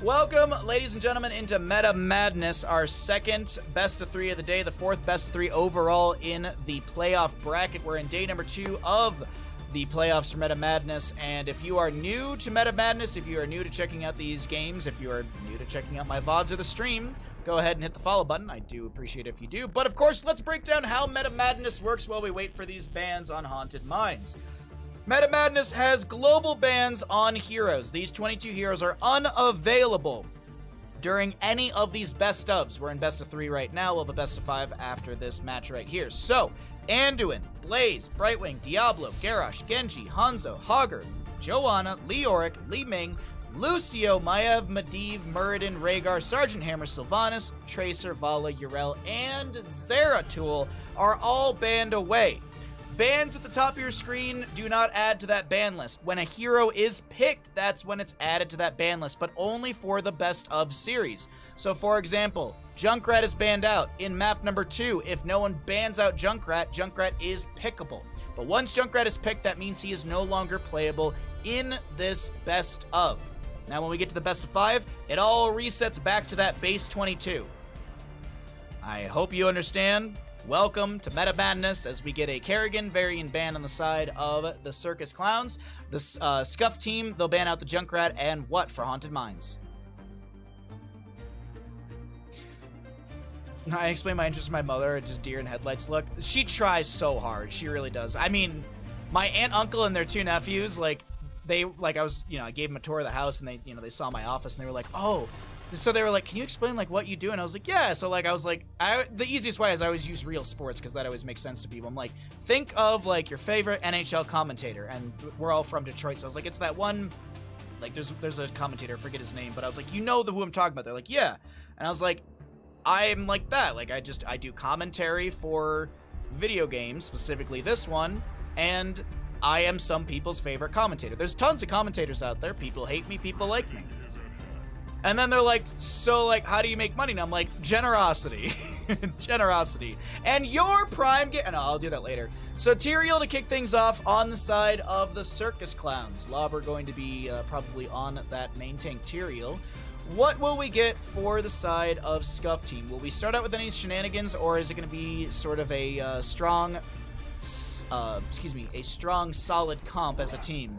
Welcome, ladies and gentlemen, into Meta Madness, our second best of 3 of the day, the fourth best of 3 overall in the playoff bracket. We're in day number 2 of the playoffs for Meta Madness, and if you are new to Meta Madness, if you are new to checking out these games, if you are new to checking out my VODs or the stream, go ahead and hit the follow button. I do appreciate it if you do. But of course, let's break down how Meta Madness works while we wait for these bans on Haunted Mines. Meta Madness has global bans on heroes. These 22 heroes are unavailable during any of these best ofs. We're in best of 3 right now. We'll have a best of 5 after this match right here. So, Anduin, Blaze, Brightwing, Diablo, Garrosh, Genji, Hanzo, Hogger, Joanna, Leoric, Li Ming, Lucio, Maiev, Medivh, Muradin, Rhaegar, Sergeant Hammer, Sylvanas, Tracer, Vala, Yrel, and Zeratul are all banned away. Bans at the top of your screen do not add to that ban list. When a hero is picked, that's when it's added to that ban list, but only for the best of series. So for example, Junkrat is banned out. In map number 2, if no one bans out Junkrat, Junkrat is pickable. But once Junkrat is picked, that means he is no longer playable in this best of. Now when we get to the best of 5, it all resets back to that base 22. I hope you understand. Welcome to Meta Madness as we get a Kerrigan variant ban on the side of the Circus Clowns. The Scuffed team, they'll ban out the Junkrat and what for Haunted Mines? I explain my interest to my mother and just deer in headlights look. She tries so hard. She really does. I mean, my aunt, uncle, and their 2 nephews, I gave them a tour of the house and they saw my office and they were like, oh. So they were like, can you explain, what you do? And I was like, yeah. So, the easiest way is I always use real sports because that always makes sense to people. I'm like, think of, your favorite NHL commentator. And we're all from Detroit. So I was like, it's that one, there's a commentator, I forget his name. But I was like, you know who I'm talking about. They're like, yeah. And I was like, I'm like that. I do commentary for video games, specifically this one. And I am some people's favorite commentator. There's tons of commentators out there. People hate me, people like me. And then they're like, so, how do you make money? And I'm like, generosity. Generosity. And your prime get... No, I'll do that later. So, Tyrael to kick things off on the side of the Circus Clowns. Lauber going to be probably on that main tank Tyrael. What will we get for the side of Scuff team? Will we start out with any shenanigans, or is it going to be sort of a strong, solid comp as a team?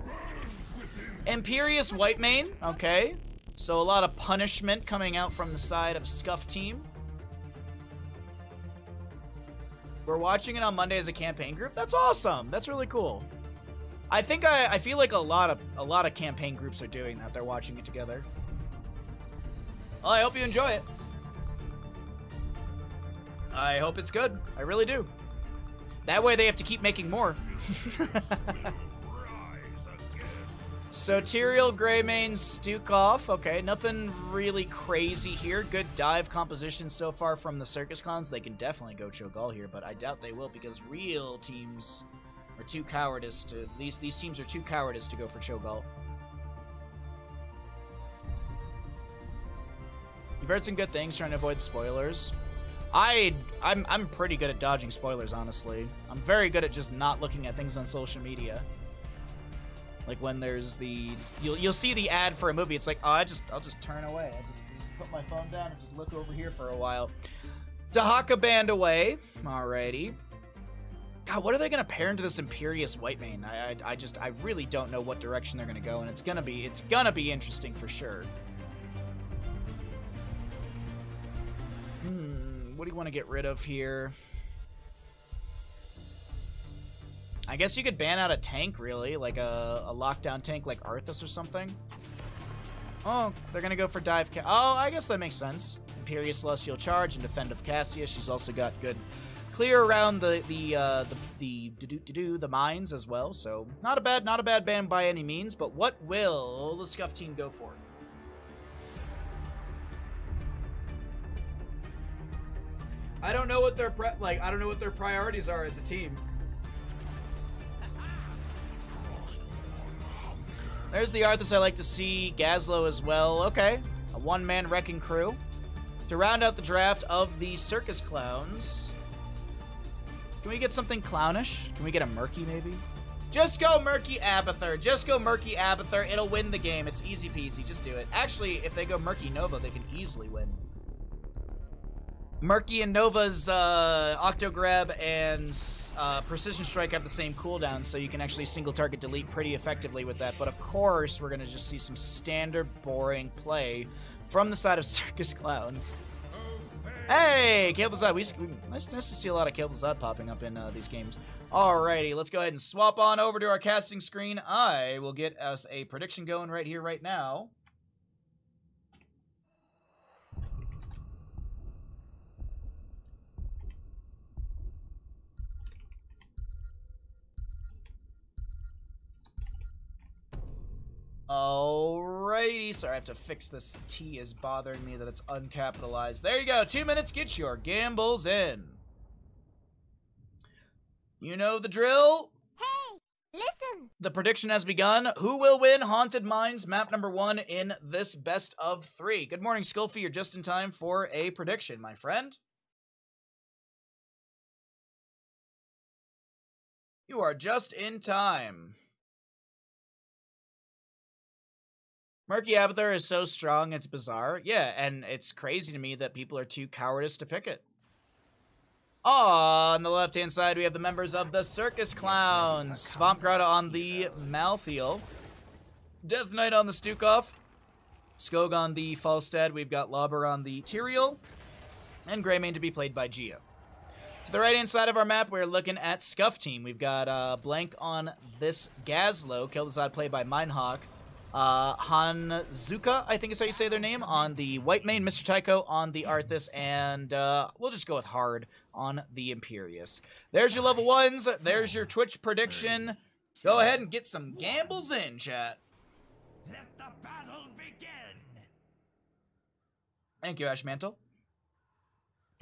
Imperious Whitemane, okay. So a lot of punishment coming out from the side of Scuff team. We're watching it on Monday as a campaign group. That's awesome. That's really cool. I feel like a lot of campaign groups are doing that. They're watching it together. Well, I hope you enjoy it. I hope it's good. I really do. That way they have to keep making more. So, Tyrael, Greymane, Stukov. Okay, nothing really crazy here. Good dive composition so far from the Circus Clowns. They can definitely go Cho'Gall here, but I doubt they will because real teams are too cowardice to... These teams are too cowardice to go for Cho'Gall. You've heard some good things trying to avoid spoilers. I'm pretty good at dodging spoilers, honestly. I'm very good at just not looking at things on social media. When there's the... You'll see the ad for a movie. It's like, oh, I'll just turn away. I just put my phone down and just look over here for a while. Dahaka banned away. Alrighty. God, what are they going to pair into this Imperious Whitemane? I really don't know what direction they're going to go, and it's gonna be interesting for sure. What do you want to get rid of here? I guess you could ban out a tank, really, like a lockdown tank like Arthas or something. Oh, they're gonna go for dive. Oh, I guess that makes sense. Imperious Celestial Charge and Defend of Cassia. She's also got good clear around the mines as well. So not a bad ban by any means. But what will the Scuff team go for? I don't know what their I don't know what their priorities are as a team. There's the Arthas I like to see. Gazlowe as well. Okay. A one-man wrecking crew. To round out the draft of the Circus Clowns. Can we get something clownish? Can we get a Murky, maybe? Just go Murky Abathur. Just go Murky Abathur. It'll win the game. It's easy peasy. Just do it. Actually, if they go Murky Nova, they can easily win. Murky and Nova's Octograb and Precision Strike have the same cooldown, so you can actually single target delete pretty effectively with that. But of course, we're going to just see some standard boring play from the side of Circus Clowns. Hey, Kill the Zod. Nice to see a lot of Kill the Zod popping up in these games. Alrighty, let's go ahead and swap on over to our casting screen. I will get us a prediction going right here, right now. Alrighty, sorry, I have to fix this. T is bothering me that it's uncapitalized. There you go, 2 minutes, get your gambles in. You know the drill. Hey, listen. The prediction has begun. Who will win Haunted Mines map number 1 in this best of 3? Good morning, Scuffed. You're just in time for a prediction, my friend. You are just in time. Murky Abathur is so strong, it's bizarre. Yeah, and it's crazy to me that people are too cowardice to pick it. On the left-hand side, we have the members of the Circus Clowns. Swamp Grotto on the Malthael. Death Knight on the Stukov. Skog on the Falstad. We've got Lauber on the Tyrael. And Greymane to be played by Geo. To the right-hand side of our map, we're looking at Scuffed team. We've got Blank on this Gazlo. Kill the Zod played by Minehawk. Hanzuka, I think is how you say their name, on the Whitemane, Mr. Tycho on the Arthas, and we'll just go with Hard on the Imperius. There's your level 1s. There's your Twitch prediction. Go ahead and get some gambles in, chat. Let the battle begin. Thank you, Ashmantle.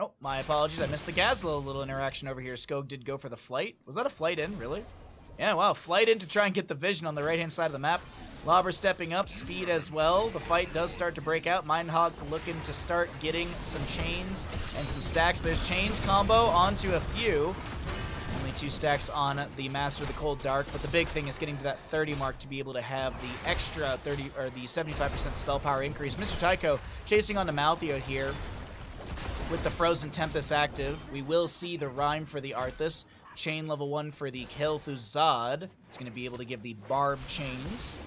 Oh, my apologies. I missed the Gazlo little interaction over here. Skog did go for the flight. Was that a flight in, really? Yeah, wow. Flight in to try and get the vision on the right-hand side of the map. Lauber stepping up, speed as well. The fight does start to break out. Minehawk looking to start getting some chains and some stacks. There's chains combo onto a few. Only 2 stacks on the Master of the Cold Dark, but the big thing is getting to that 30 mark to be able to have the extra 30 or the 75% spell power increase. Mr. Tycho chasing on the Malthael here with the Frozen Tempest active. We will see the Rhyme for the Arthas. Chain level 1 for the Kel'Thuzad. It's going to be able to give the Barb chains.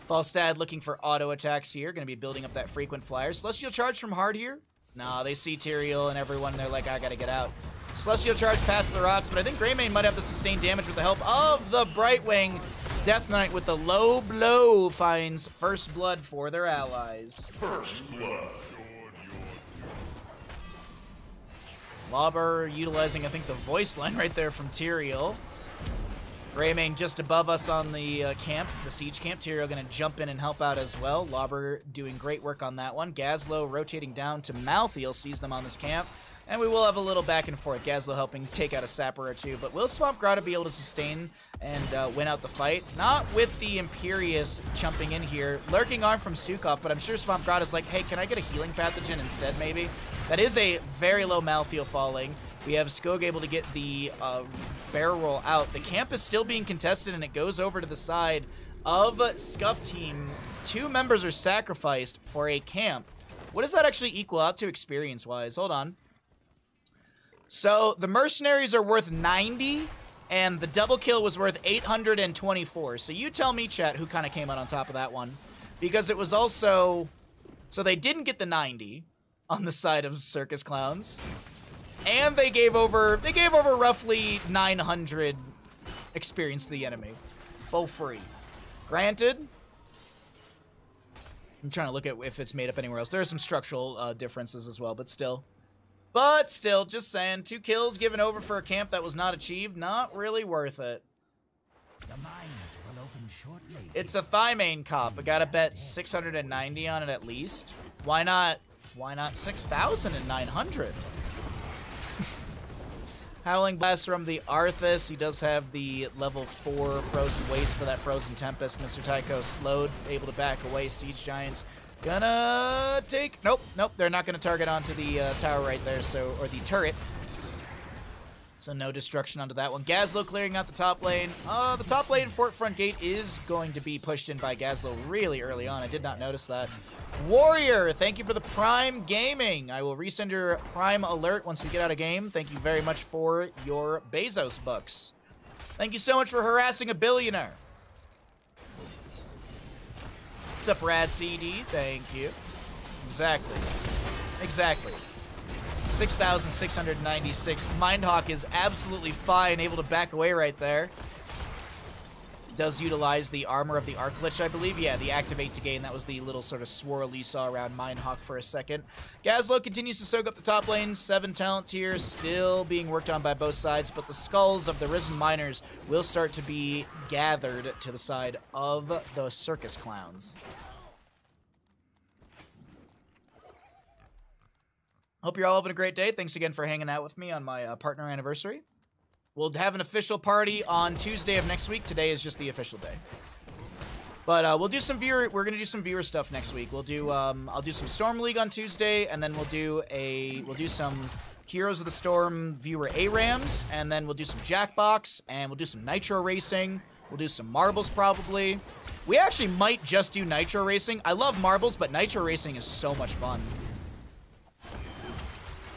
Falstad looking for auto attacks here. Going to be building up that frequent flyer. Celestial Charge from Hard here. No, they see Tyrael and everyone, and they're like, I gotta get out. Celestial Charge past the rocks, but I think Greymane might have the sustained damage with the help of the Brightwing. Death Knight with the low blow finds first blood for their allies. First blood. Lauber utilizing, I think, the voice line right there from Tyrael. Greymane just above us on the camp, the siege camp. Tyrael going to jump in and help out as well. Lauber doing great work on that one. Gazlo rotating down to Malthael, sees them on this camp. And we will have a little back and forth. Gazlo helping take out a sapper or two. But will Swamp Grotto be able to sustain and win out the fight? Not with the Imperius jumping in here. Lurking Arm from Stukov, but I'm sure Swamp Grotto's like, hey, can I get a healing pathogen instead, maybe? That is a very low Malthael falling. We have Skog able to get the barrel roll out. The camp is still being contested, and it goes over to the side of Scuffed team. 2 members are sacrificed for a camp. What does that actually equal out to experience-wise? Hold on. So the mercenaries are worth 90, and the double kill was worth 824. So you tell me, chat, who kind of came out on top of that one. Because it was also... So they didn't get the 90 on the side of Circus Clowns. And they gave over roughly 900 experience to the enemy. For free. Granted, I'm trying to look at if it's made up anywhere else. There are some structural differences as well, but still. But still, just saying, 2 kills given over for a camp that was not achieved, not really worth it. The mines will open shortly. It's a Thymane cop. I gotta bet 690 on it at least. Why not 6,900? Howling Blast from the Arthas. He does have the level 4 Frozen Waste for that Frozen Tempest. Mr. Tycho slowed, able to back away. Siege Giants gonna take... Nope. They're not gonna target onto the tower right there, so, or the turret. So no destruction onto that one. Gazlo clearing out the top lane. The top lane Fort Front Gate is going to be pushed in by Gazlo really early on. I did not notice that. Warrior, thank you for the Prime Gaming. I will resend your Prime alert once we get out of game. Thank you very much for your Bezos bucks. Thank you so much for harassing a billionaire. What's up, Raz CD? Thank you. Exactly. Exactly. 6,696. Mindhawk is absolutely fine, able to back away right there. Does utilize the armor of the Arclich, I believe. Yeah, the activate to gain. That was the little sort of swirl you saw around Mindhawk for a second. Gazlo continues to soak up the top lane. 7 talent tier still being worked on by both sides, but the skulls of the Risen Miners will start to be gathered to the side of the Circus Clowns. Hope you're all having a great day. Thanks again for hanging out with me on my partner anniversary. We'll have an official party on Tuesday of next week. Today is just the official day. But we'll do some viewer. We're gonna do some viewer stuff next week. We'll do. I'll do some Storm League on Tuesday, and then we'll do some Heroes of the Storm viewer ARAMs, and then we'll do some Jackbox, and we'll do some Nitro Racing. We'll do some Marbles probably. We actually might just do Nitro Racing. I love Marbles, but Nitro Racing is so much fun.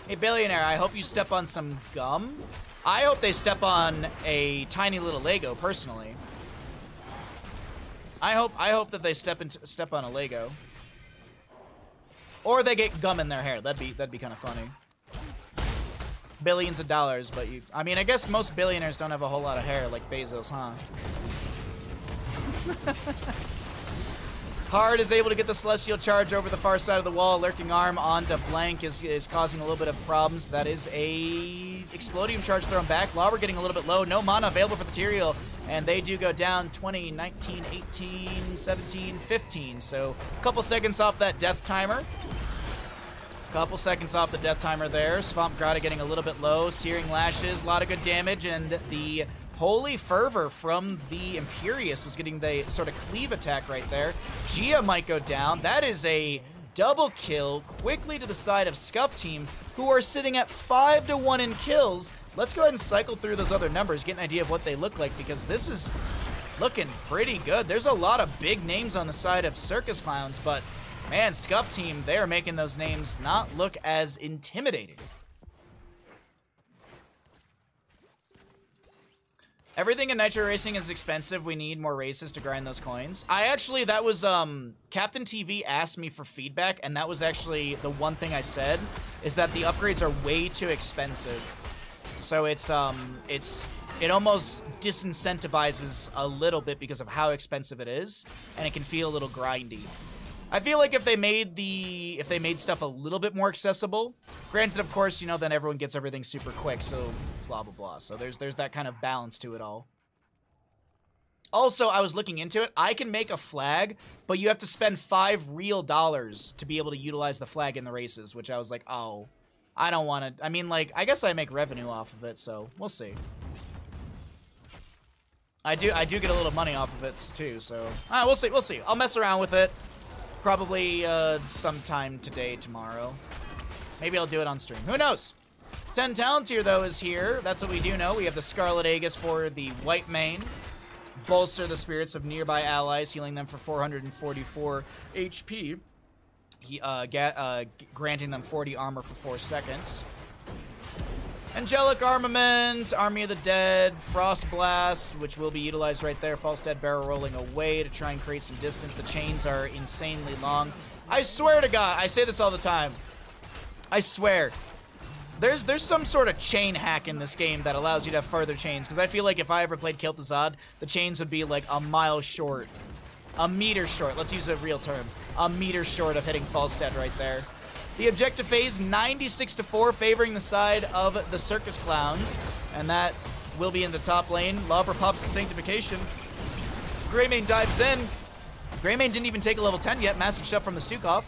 Hey, Billionaire, I hope you step on some gum. I hope they step on a tiny little Lego, personally. I hope that they step on a Lego. Or they get gum in their hair. That'd be kind of funny. Billions of dollars, but I mean, I guess most billionaires don't have a whole lot of hair like Bezos, huh? Hard is able to get the Celestial Charge over the far side of the wall. Lurking Arm onto Blank is causing a little bit of problems. That is a Explodium Charge thrown back. Lauber getting a little bit low. No mana available for the Tyrael. And they do go down 20, 19, 18, 17, 15. So a couple seconds off that death timer. Couple seconds off the death timer there. Swamp Grotto getting a little bit low. Searing Lashes, a lot of good damage. And the Holy Fervor from the Imperius was getting the sort of cleave attack right there. Gia might go down. That is a double kill quickly to the side of Scuffed team, who are sitting at 5-1 in kills. Let's go ahead and cycle through those other numbers, get an idea of what they look like, because this is looking pretty good. There's a lot of big names on the side of Circus Clowns, but man, Scuffed team, they are making those names not look as intimidating. Everything in Nitro Racing is expensive. We need more races to grind those coins. That was, Captain TV asked me for feedback, and that was actually the one thing I said, is that the upgrades are way too expensive. So it almost disincentivizes a little bit because of how expensive it is, and it can feel a little grindy. I feel like if they made stuff a little bit more accessible, granted, of course, you know, then everyone gets everything super quick, so blah, blah, blah. So there's that kind of balance to it all. Also, I was looking into it. I can make a flag, but you have to spend $5 real to be able to utilize the flag in the races, which I was like, oh, I don't want to. I mean, like, I guess I make revenue off of it, so we'll see. I do get a little money off of it, too, so we'll see, we'll see. I'll mess around with it. Probably sometime today, tomorrow. Maybe I'll do it on stream. Who knows? 10 talent tier, though, is here. That's what we do know. We have the Scarlet Aegis for the white main. Bolster the spirits of nearby allies, healing them for 444 HP. Granting them 40 armor for 4 seconds. Angelic Armament, Army of the Dead, Frost Blast, which will be utilized right there. Falstead barrel rolling away to try and create some distance. The chains are insanely long. I swear to God, I say this all the time. I swear. There's some sort of chain hack in this game that allows you to have further chains, because I feel like if I ever played Kil'Thuzad, the chains would be like a mile short. A meter short. Let's use a real term. A meter short of hitting Falstead right there. The objective phase, 96-4, favoring the side of the Circus Clowns. And that will be in the top lane. Lauber pops the Sanctification. Greymane dives in. Greymane didn't even take a level 10 yet. Massive shove from the Stukov.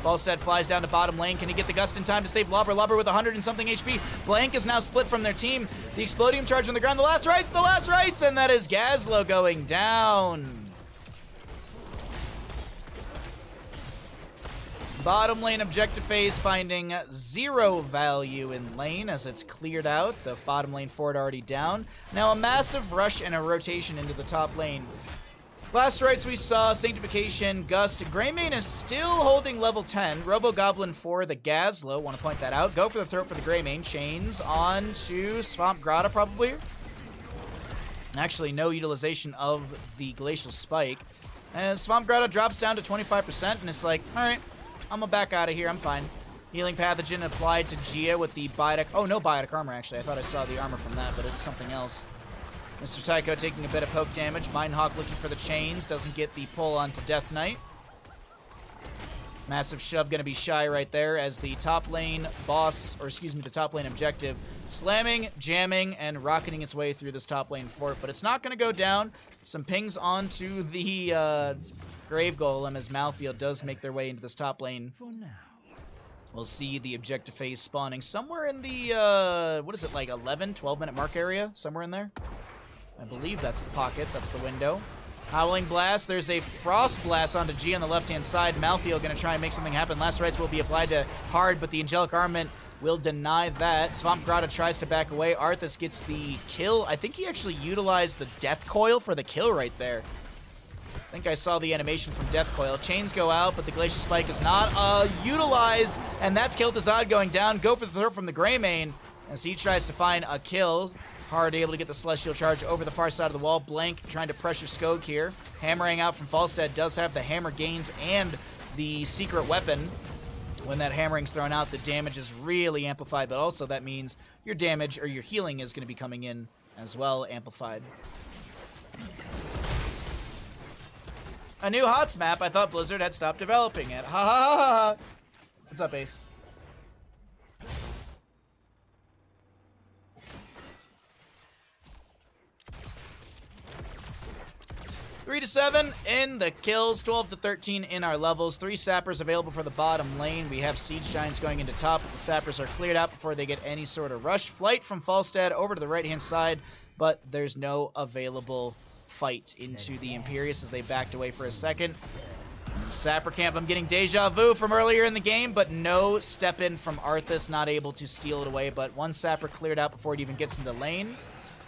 Falstead flies down to bottom lane. Can he get the Gust in time to save Lauber? Lauber with 100 and something HP. Blank is now split from their team. The Explodium Charge on the ground. The last rites! And that is Gazlo going down. Bottom lane objective phase finding 0 value in lane as it's cleared out. The bottom lane fort already down. Now a massive rush and a rotation into the top lane. Last rights we saw Sanctification, Gust. Greymane is still holding level 10. Robo Goblin for the Gazlo. Want to point that out. Go for the throat for the Greymane. Chains on to Swamp Grotto probably. Actually, no utilization of the Glacial Spike. As Swamp Grotto drops down to 25% and it's like, alright. I'm gonna back out of here. I'm fine. Healing Pathogen applied to Gia with the Biotic. Oh, no Biotic Armor, actually. I thought I saw the armor from that, but it's something else. Mr. Tycho taking a bit of poke damage. Mindhawk looking for the chains. Doesn't get the pull onto Death Knight. Massive shove gonna be shy right there as the top lane boss, or excuse me, the top lane objective, slamming, jamming, and rocketing its way through this top lane fort. But it's not gonna go down. Some pings onto the Grave Golem as Malfield does make their way into this top lane. For now. We'll see the objective phase spawning somewhere in the, what is it, like 11, 12-minute mark area? Somewhere in there? I believe that's the pocket. That's the window. Howling Blast. There's a Frost Blast onto G on the left-hand side. Malfield going to try and make something happen. Last rights will be applied to Hard, but the Angelic Armament will deny that. Swamp Grotto tries to back away. Arthas gets the kill. I think he actually utilized the Death Coil for the kill right there. I think I saw the animation from Death Coil. Chains go out, but the Glacial Spike is not utilized, and that's Kel'Thuzad going down. Go for the throat from the Greymane as he tries to find a kill. Hard able to get the Celestial Charge over the far side of the wall. Blank trying to pressure Skog here. Hammering out from Falstad does have the hammer gains and the secret weapon. When that hammering's thrown out, the damage is really amplified, but also that means your damage or your healing is going to be coming in as well, amplified. A new HOTS map. I thought Blizzard had stopped developing it. Ha ha ha ha. What's up, Ace? Three to 7 in the kills, 12 to 13 in our levels. 3 sappers available for the bottom lane. We have Siege Giants going into top, but the sappers are cleared out before they get any sort of rush. Flight from Falstad over to the right-hand side, but there's no available fight into the Imperius as they backed away for a second. Sapper camp, I'm getting deja vu from earlier in the game, but no step in from Arthas, not able to steal it away, but one sapper cleared out before it even gets into lane.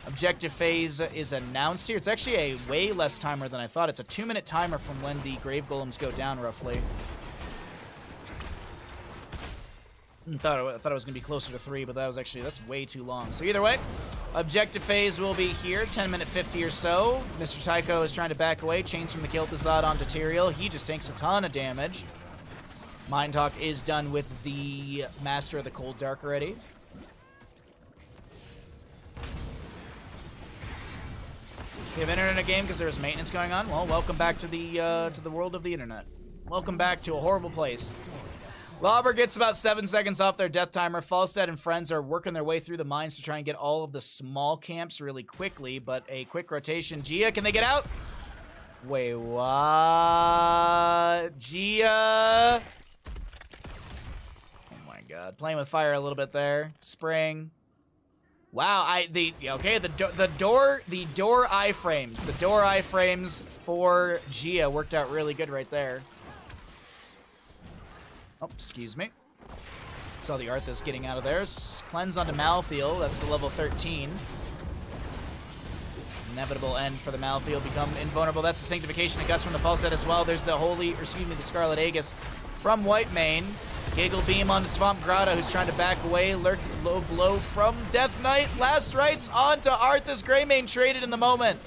Objective phase is announced here. It's actually a way less timer than I thought. It's a 2-minute timer from when the Grave Golems go down, roughly. I thought it was going to be closer to 3, but that's way too long. So either way, objective phase will be here, 10-minute 50 or so. Mr. Tycho is trying to back away. Chains from the Kel'Thuzad onto Tyrael. He just takes a ton of damage. Mindhawk is done with the Master of the Cold Dark already. You have internet in a game because there's maintenance going on? Well, welcome back to the world of the internet. Welcome back to a horrible place. Lauber gets about 7 seconds off their death timer. Falstad and friends are working their way through the mines to try and get all of the small camps really quickly, but a quick rotation. Gia, can they get out? Wait, what? Gia? Oh my god. Playing with fire a little bit there. Spring. Wow, the door iframes for Gia worked out really good right there. Oh, excuse me. Saw the Arthas getting out of there. Cleanse onto Malfield. That's the level 13. Inevitable end for the Malfield. Become invulnerable. That's the Sanctification of Gust from the Falstad as well. There's the the Scarlet Aegis from Whitemane. Giggle Beam onto Swamp Grotto, who's trying to back away. Lurk low blow from Death Knight. Last rights onto Arthas. Greymane traded in the moment.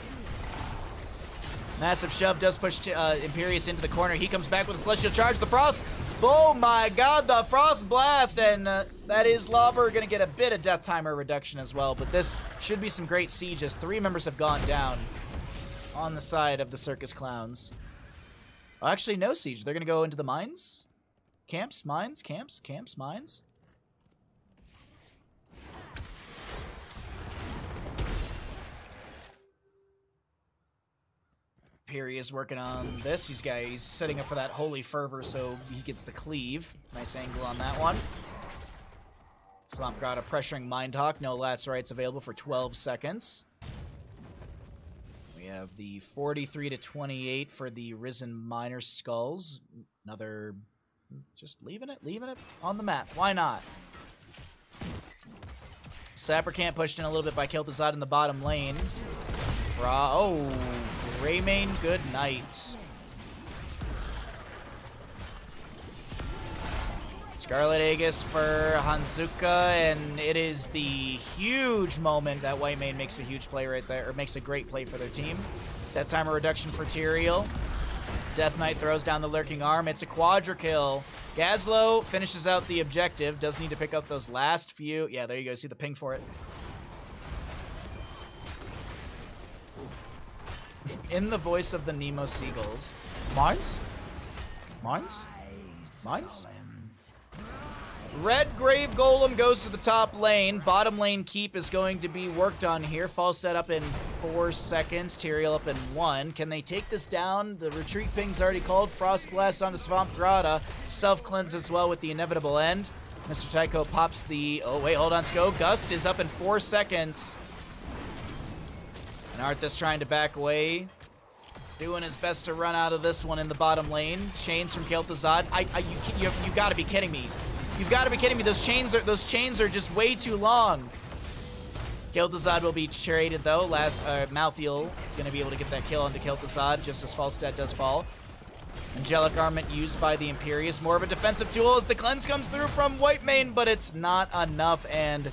Massive shove does push Imperius into the corner. He comes back with a Celestial Charge. The Frost. Oh my god, the Frost Blast. And that is Lauber going to get a bit of death timer reduction as well. But this should be some great siege as 3 members have gone down on the side of the Circus Clowns. Well, actually, no siege. They're going to go into the mines. Camps, mines, camps, mines. Piri is working on this. He's setting up for that Holy Fervor, so he gets the cleave. Nice angle on that one. Swamp Grotto pressuring Mindhawk. No last rights available for 12 seconds. We have the 43 to 28 for the Risen Miner Skulls. Another Just leaving it on the map. Why not? Sapper can't pushed in a little bit by Kel'Thuzad in the bottom lane. Oh, Greymane, good night. Scarlet Aegis for Hanzuka, and it is the huge moment that Whitemane makes a huge play right there, or makes a great play for their team. That timer reduction for Tyrael. Death Knight throws down the lurking arm. It's a quadra kill. Gazlo finishes out the objective. Does need to pick up those last few. Yeah, there you go. See the ping for it. In the voice of the Nemo Seagulls. Mines? Mines? Mines? Red Grave Golem goes to the top lane. Bottom lane keep is going to be worked on here. Falstad up in 4 seconds. Tyrael up in 1. Can they take this down? The retreat ping's already called. Frost Blast onto Swamp Grotto. Self-cleanse as well with the inevitable end. Mr. Tycho pops the... Oh, wait, hold on, Sko. Gust is up in 4 seconds. And Arthas trying to back away. Doing his best to run out of this one in the bottom lane. Chains from Kel'Thuzad. You gotta be kidding me. You've got to be kidding me. Those chains are just way too long. Kel'Thuzad will be traded though. Malthael gonna be able to get that kill onto Kel'Thuzad just as Falstad does fall. Angelic Armament used by the Imperius. More of a defensive tool as the cleanse comes through from Whitemane, but it's not enough, and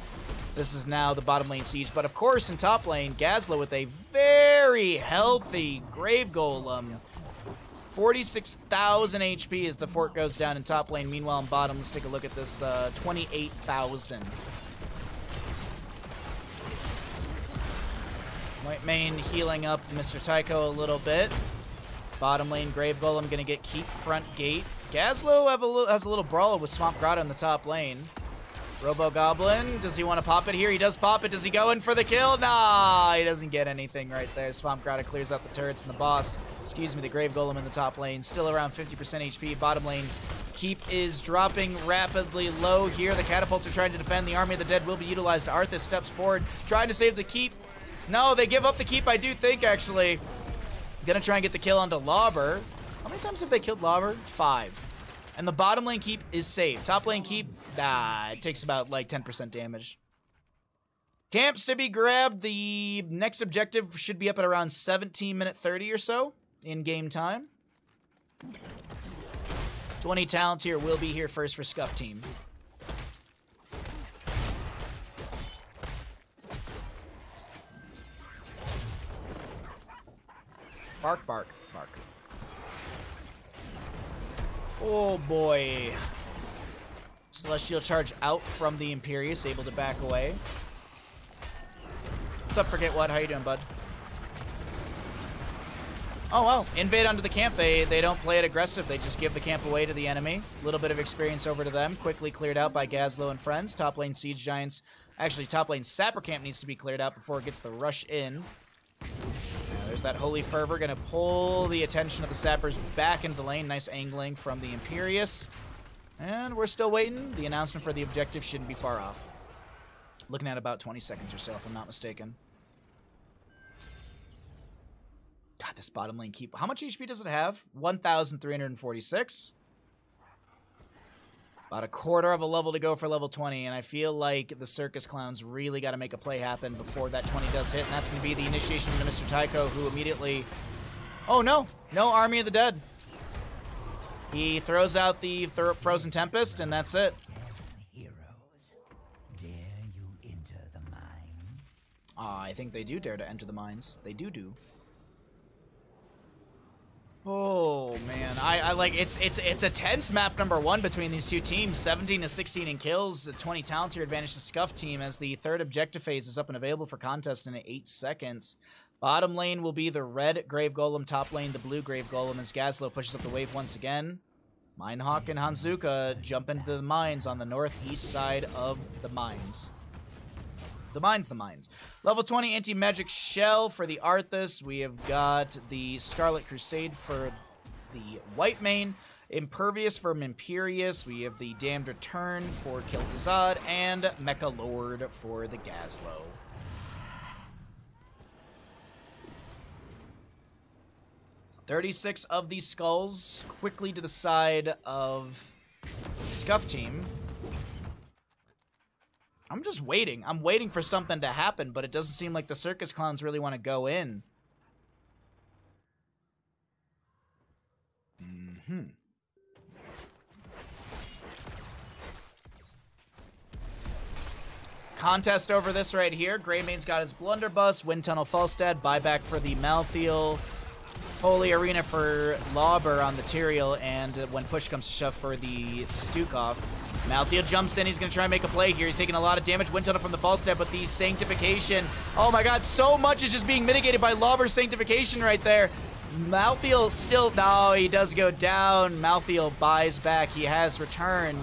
this is now the bottom lane siege. But of course, in top lane, Gazlo with a very healthy Grave Golem. 46,000 HP as the fort goes down in top lane. Meanwhile, in bottom, let's take a look at this. 28,000. Whitemane healing up Mr. Tycho a little bit. Bottom lane, Grave Golem gonna get keep front gate. Gazlo has a little brawler with Swamp Grotto in the top lane. Robo Goblin, does he want to pop it here? He does pop it. Does he go in for the kill? Nah, he doesn't get anything right there. Swamp Grotto clears out the turrets, and the boss, the Grave Golem in the top lane, still around 50% HP. Bottom lane, keep is dropping rapidly low here. The catapults are trying to defend. The Army of the Dead will be utilized. Arthas steps forward, trying to save the keep. No, they give up the keep, I do think, actually. Gonna try and get the kill onto Lauber. How many times have they killed Lauber? 5. And the bottom lane keep is saved. Top lane keep, it takes about like 10% damage. Camps to be grabbed. The next objective should be up at around 17 minute 30 or so in game time. 20 talents here will be here first for Scuffed team. Bark, bark, bark. Oh boy. Celestial charge out from the Imperius, able to back away. What's up, Forget What? How you doing, bud? Oh, well. Invade onto the camp. They don't play it aggressive. They just give the camp away to the enemy. A little bit of experience over to them. Quickly cleared out by Gazlo and friends. Top lane Siege Giants. Actually, top lane Sapper camp needs to be cleared out before it gets the rush in. There's that Holy Fervor, gonna pull the attention of the Sappers back into the lane. Nice angling from the Imperius. And we're still waiting. The announcement for the objective shouldn't be far off. Looking at about 20 seconds or so, if I'm not mistaken. God, this bottom lane keep. How much HP does it have? 1,346. About a quarter of a level to go for level 20, and I feel like the Circus Clowns really got to make a play happen before that 20 does hit, and that's going to be the initiation into Mr. Tycho, who immediately... Oh, no. No Army of the Dead. He throws out the Frozen Tempest, and that's it. Heroes, dare you enter the mines? I think they do dare to enter the mines. They do. Oh man, I like it's a tense map number 1 between these two teams. 17 to 16 in kills, a 20 talent tier advantage to Scuffed team as the third objective phase is up and available for contest in 8 seconds. Bottom lane will be the red Grave Golem, top lane the blue Grave Golem as Gazlo pushes up the wave once again. Minehawk and Hanzuka jump into the mines on the northeast side of the mines. The mines. Level 20 anti-magic shell for the Arthas. We have got the Scarlet Crusade for the Whitemane. Impervious from Imperius. We have the Damned Return for Kel'Thuzad. And Mecha Lord for the Gazlo. $36 of these skulls quickly to the side of Scuffed team. I'm just waiting. I'm waiting for something to happen, but it doesn't seem like the Circus Clowns really want to go in. Contest over this right here. Greymaine's got his Blunderbuss, Wind Tunnel Falstad, buyback for the Malthael, Holy Arena for Lauber on the Tyrael, and when push comes to shove for the Stukov. Malthael jumps in. He's going to try and make a play here. He's taking a lot of damage. Wind Tunnel from the Falstad, but the Sanctification. Oh my god, so much is just being mitigated by Lauber's Sanctification right there. Malthael still... No, he does go down. Malthael buys back. He has returned,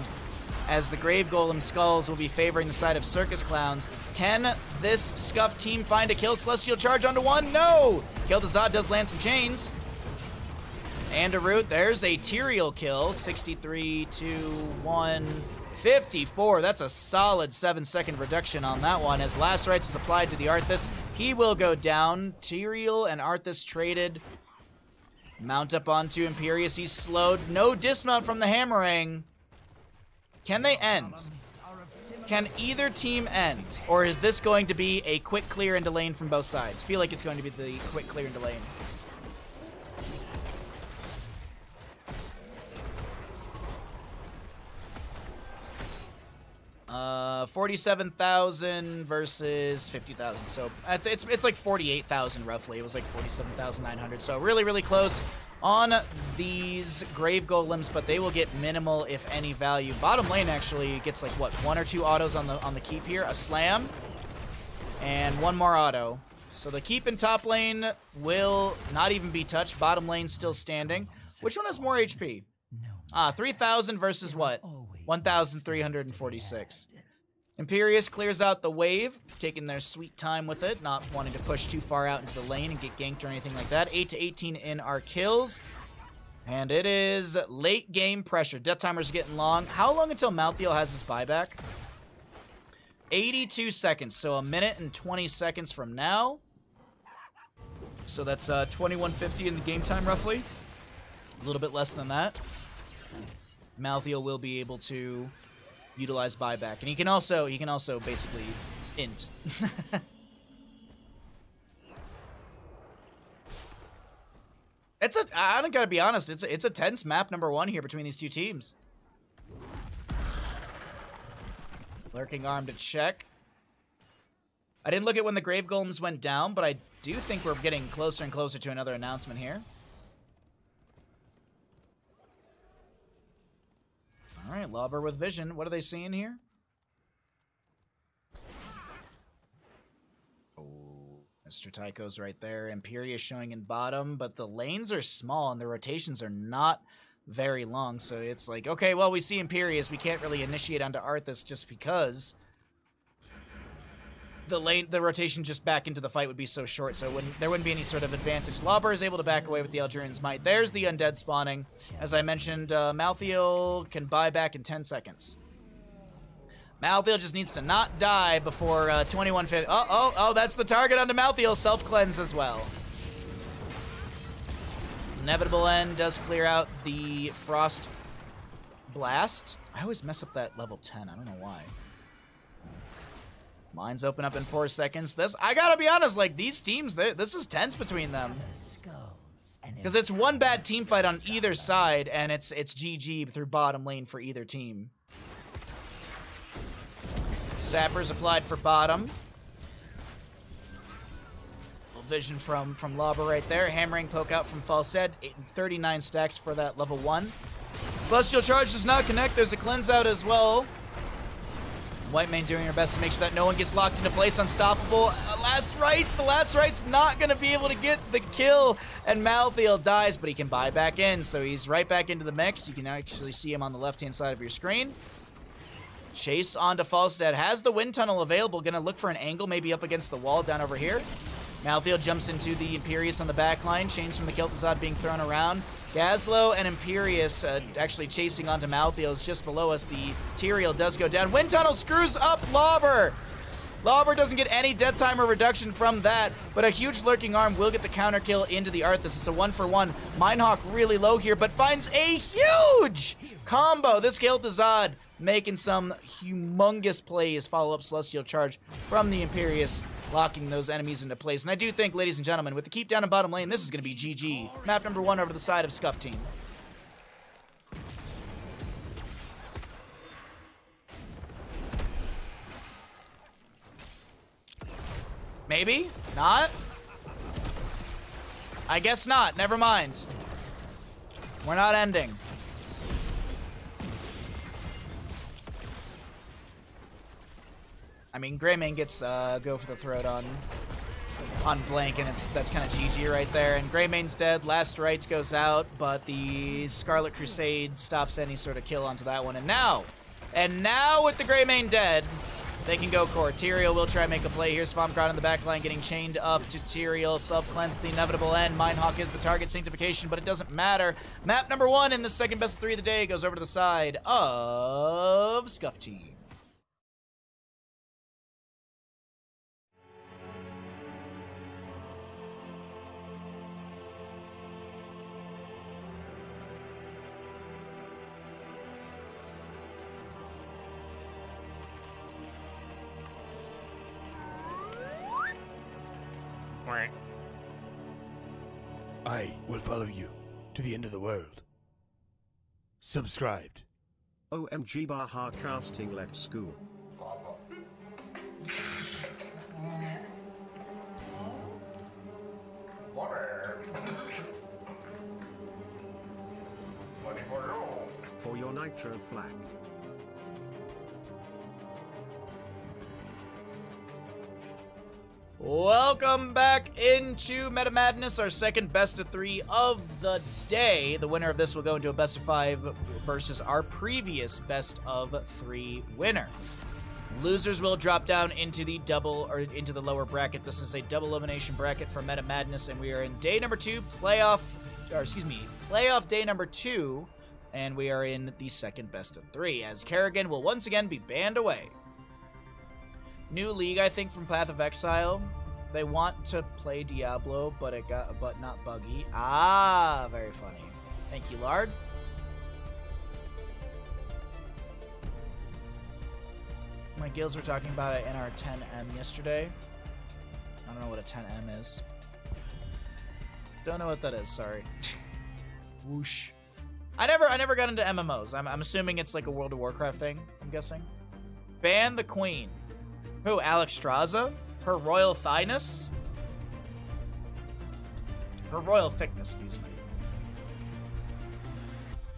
as the Grave Golem Skulls will be favoring the side of Circus Clowns. Can this Scuffed team find a kill? Celestial Charge onto one? No! Kill the Zod does land some chains. And a root. There's a Tyrael kill. 63 to 154. That's a solid 7-second reduction on that one. As Last Rites is applied to the Arthas, he will go down. Tyrael and Arthas traded. Mount up onto Imperius. He's slowed. No dismount from the Hammerang. Can they end? Can either team end? Or is this going to be a quick clear into lane from both sides? I feel like it's going to be the quick clear into lane. Uh, 47,000 versus 50,000. So it's like 48,000 roughly. It was like 47,900. So really close on these Grave Golems, but they will get minimal, if any, value. Bottom lane actually gets like what, 1 or 2 autos on the keep here, a slam, and 1 more auto. So the keep in top lane will not even be touched. Bottom lane still standing. Which one has more HP? 3,000 versus what? 1,346. Imperius clears out the wave, taking their sweet time with it, not wanting to push too far out into the lane and get ganked or anything like that. 8 to 18 in our kills. And it is late game pressure. Death timer's getting long. How long until Malthael has his buyback? 82 seconds, so 1 minute and 20 seconds from now. So that's 21:50 in the game time, roughly. A little bit less than that. Malthael will be able to utilize buyback, and he can also basically int. I don't gotta be honest, it's a tense map number 1 here between these two teams. Lurking Arm to check. I didn't look at when the Grave Golems went down, but I do think we're getting closer and closer to another announcement here. All right, Lauber with vision. What are they seeing here? Oh, Mr. Tycho's right there. Imperius showing in bottom, but the lanes are small and the rotations are not very long. So it's like, okay, well, we see Imperius. We can't really initiate onto Arthas just because the rotation just back into the fight would be so short, so there wouldn't be any sort of advantage. Lauber is able to back away with the Eldurian's Might. There's the Undead spawning. As I mentioned, Malthael can buy back in 10 seconds. Malthael just needs to not die before 21:50. Oh, that's the target onto Malthael. Self-cleanse as well. Inevitable End does clear out the Frost Blast. I always mess up that level 10. I don't know why. Mines open up in 4 seconds. I gotta be honest, like, these teams, this is tense between them. Because it's one bad team fight on either side, and it's GG through bottom lane for either team. Sappers applied for bottom. Vision from Lauber right there. Hammering poke out from Falstad. 39 stacks for that level 1. Celestial Charge does not connect. There's a cleanse out as well. White Mane doing her best to make sure that no one gets locked into place. Unstoppable. Last Rites. The Last Rites not going to be able to get the kill. And Malthael dies, but he can buy back in. So he's right back into the mix. You can actually see him on the left-hand side of your screen. Chase onto Falstad. Has the Wind Tunnel available. Going to look for an angle maybe up against the wall down over here. Malthael jumps into the Imperius on the back line. Chains from the Kel'Thuzad being thrown around. Gazlowe and Imperius actually chasing onto Malthael is just below us. The Tyrael does go down. Wind Tunnel screws up Lauber. Lawbird doesn't get any death time or reduction from that, but a huge lurking arm will get the counter kill into the Arthas. It's a 1-for-1. Minehawk really low here, but finds a huge combo. This Gil'Thuzad making some humongous plays. Follow-up Celestial Charge from the Imperius, locking those enemies into place. And I do think, ladies and gentlemen, with the keep down in bottom lane, this is going to be GG. Map number 1 over to the side of Scuffed team. Maybe? Not? I guess not. Never mind. We're not ending. I mean, Greymane gets go for the throat on Blank, and that's kind of GG right there. And Greymane's dead. Last Rites goes out, but the Scarlet Crusade stops any sort of kill onto that one. And now with the Greymane dead, they can go core. Tyrael will try and make a play here. Swampcrown in the back line getting chained up to Tyrael. Self-cleanse the inevitable end. Minehawk is the target. Sanctification, but it doesn't matter. Map number 1 in the second best of 3 of the day goes over to the side of Scuff Team. I will follow you to the end of the world. Subscribed. OMG Baha casting, let's go. For your nitro flag. Welcome back into Meta Madness, our second best of 3 of the day. The winner of this will go into a best of 5 versus our previous best of 3 winner. Losers will drop down into the into the lower bracket. This is a double elimination bracket for Meta Madness, and we are in day number 2, playoff day number 2, and we are in the second best of 3, as Kerrigan will once again be banned away. New league, I think, from Path of Exile. They want to play Diablo, but not Buggy. Ah, very funny. Thank you, Lard. My guilds were talking about it in our 10M yesterday. I don't know what a 10M is. Don't know what that is, sorry. Whoosh. I never got into MMOs. I'm assuming it's like a World of Warcraft thing, I'm guessing. Ban the Queen. Who, Alex Straza? Her royal thighness? Her royal thickness, excuse me.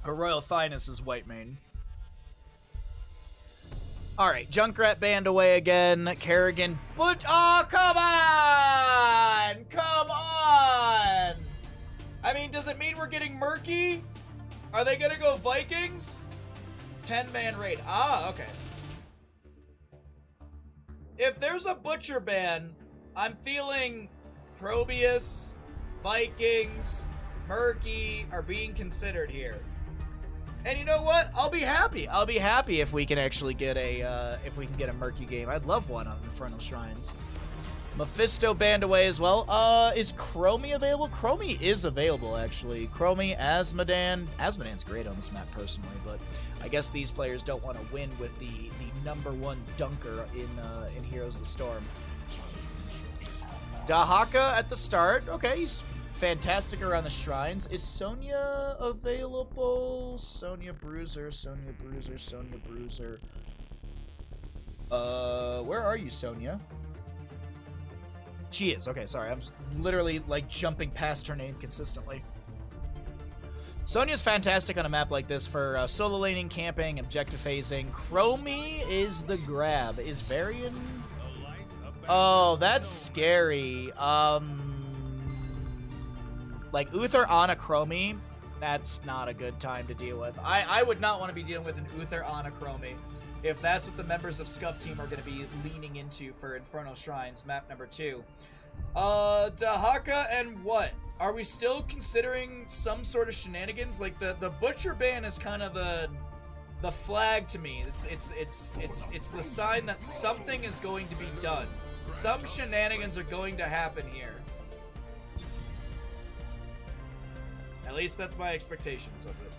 Her royal thighness is Whitemane. Alright, Junkrat banned away again. Kerrigan, but oh, come on! Come on! I mean, does it mean we're getting murky? Are they gonna go Vikings? 10-man raid. Ah, okay. If there's a Butcher ban, I'm feeling Probius, Vikings, Murky are being considered here. And you know what? I'll be happy. I'll be happy if we can actually get a Murky game. I'd love one on Infernal Shrines. Mephisto banned away as well. Is Chromie available? Chromie is available, actually. Chromie, Asmodan. Asmodan's great on this map, personally, but I guess these players don't want to win with the #1 dunker in Heroes of the Storm. Dahaka at the start. Okay, he's fantastic around the shrines. Is Sonya available? Sonya Bruiser, Sonya Bruiser, Sonya Bruiser. Where are you, Sonya? She is. Okay, sorry. I'm literally, like, jumping past her name consistently. Sonya's fantastic on a map like this for solo laning, camping, objective phasing. Chromie is the grab. Is Varian... Oh, that's scary. Like, Uther on a Chromie, that's not a good time to deal with. I would not want to be dealing with an Uther on a Chromie if that's what the members of Scuff Team are going to be leaning into for Infernal Shrines, map number 2. Dahaka and what? Are we still considering some sort of shenanigans? Like, the Butcher ban is kind of the the flag to me. It's the sign that something is going to be done. Some shenanigans are going to happen here. At least that's my expectations of it.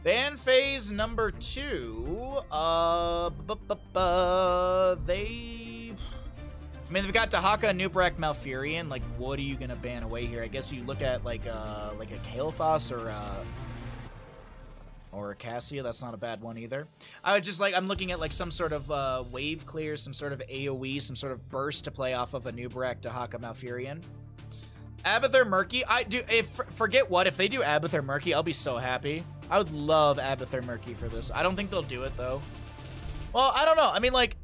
Ban phase number 2. I mean, they've got Dahaka, Nubrak, Malfurion. Like, what are you gonna ban away here? I guess you look at like a Kael'thas or a Cassia. That's not a bad one either. I would just I'm looking at like some sort of wave clear, some sort of AoE, some sort of burst to play off of a Nubrak, Dahaka, Malfurion. Abathur Murky. If they do Abathur Murky, I'll be so happy. I would love Abathur Murky for this. I don't think they'll do it though. Well, I don't know. I mean, like,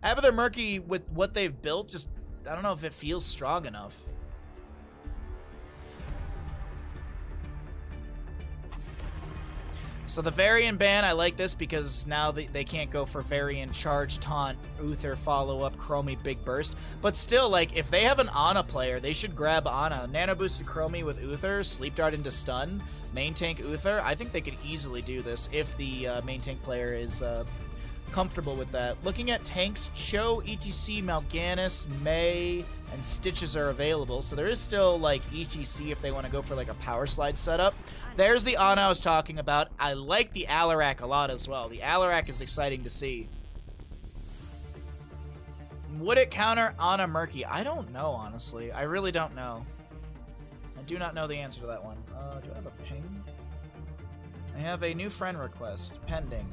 Abathur Murky with what they've built, just I don't know if it feels strong enough. So the Varian ban, I like this because now they can't go for Varian Charge, Taunt, Uther, Follow-Up, Chromie, Big Burst. But still, like, if they have an Ana player, they should grab Ana. Nano Boosted Chromie with Uther, Sleep Dart into Stun, Main Tank Uther. I think they could easily do this if the main tank player is comfortable with that. Looking at tanks, Cho, ETC, Mal'Ganis, Mei, and Stitches are available. So there is still, like, ETC if they want to go for, like, a Power Slide setup. There's the Ana I was talking about. I like the Alarak a lot as well. The Alarak is exciting to see. Would it counter Ana Murky? I don't know, honestly. I really don't know. I do not know the answer to that one. Do I have a ping? I have a new friend request pending.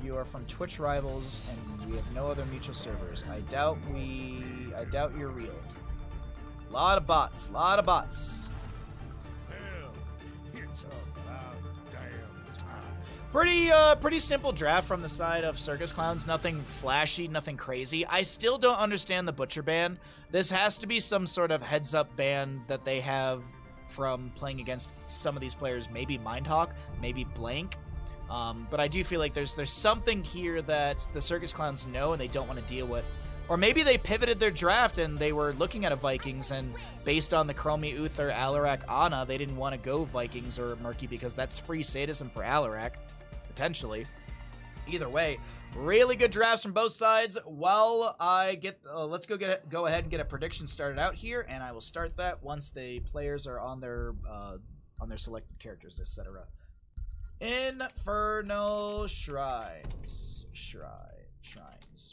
You are from Twitch Rivals, and we have no other mutual servers. I doubt you're real. Lot of bots. Lot of bots. Pretty simple draft from the side of Circus Clowns. Nothing flashy, nothing crazy. I still don't understand the Butcher ban. This has to be some sort of heads-up ban that they have from playing against some of these players. Maybe Mindhawk, maybe Blank. But I do feel like there's something here that the Circus Clowns know and they don't want to deal with. Or maybe they pivoted their draft and they were looking at a Vikings, and based on the Chromie, Uther, Alarak, Ana, they didn't want to go Vikings or Murky because that's free sadism for Alarak, potentially. Either way, really good drafts from both sides. While I get, let's go ahead and get a prediction started out here, and I will start that once the players are on their selected characters, etc. Infernal Shrines.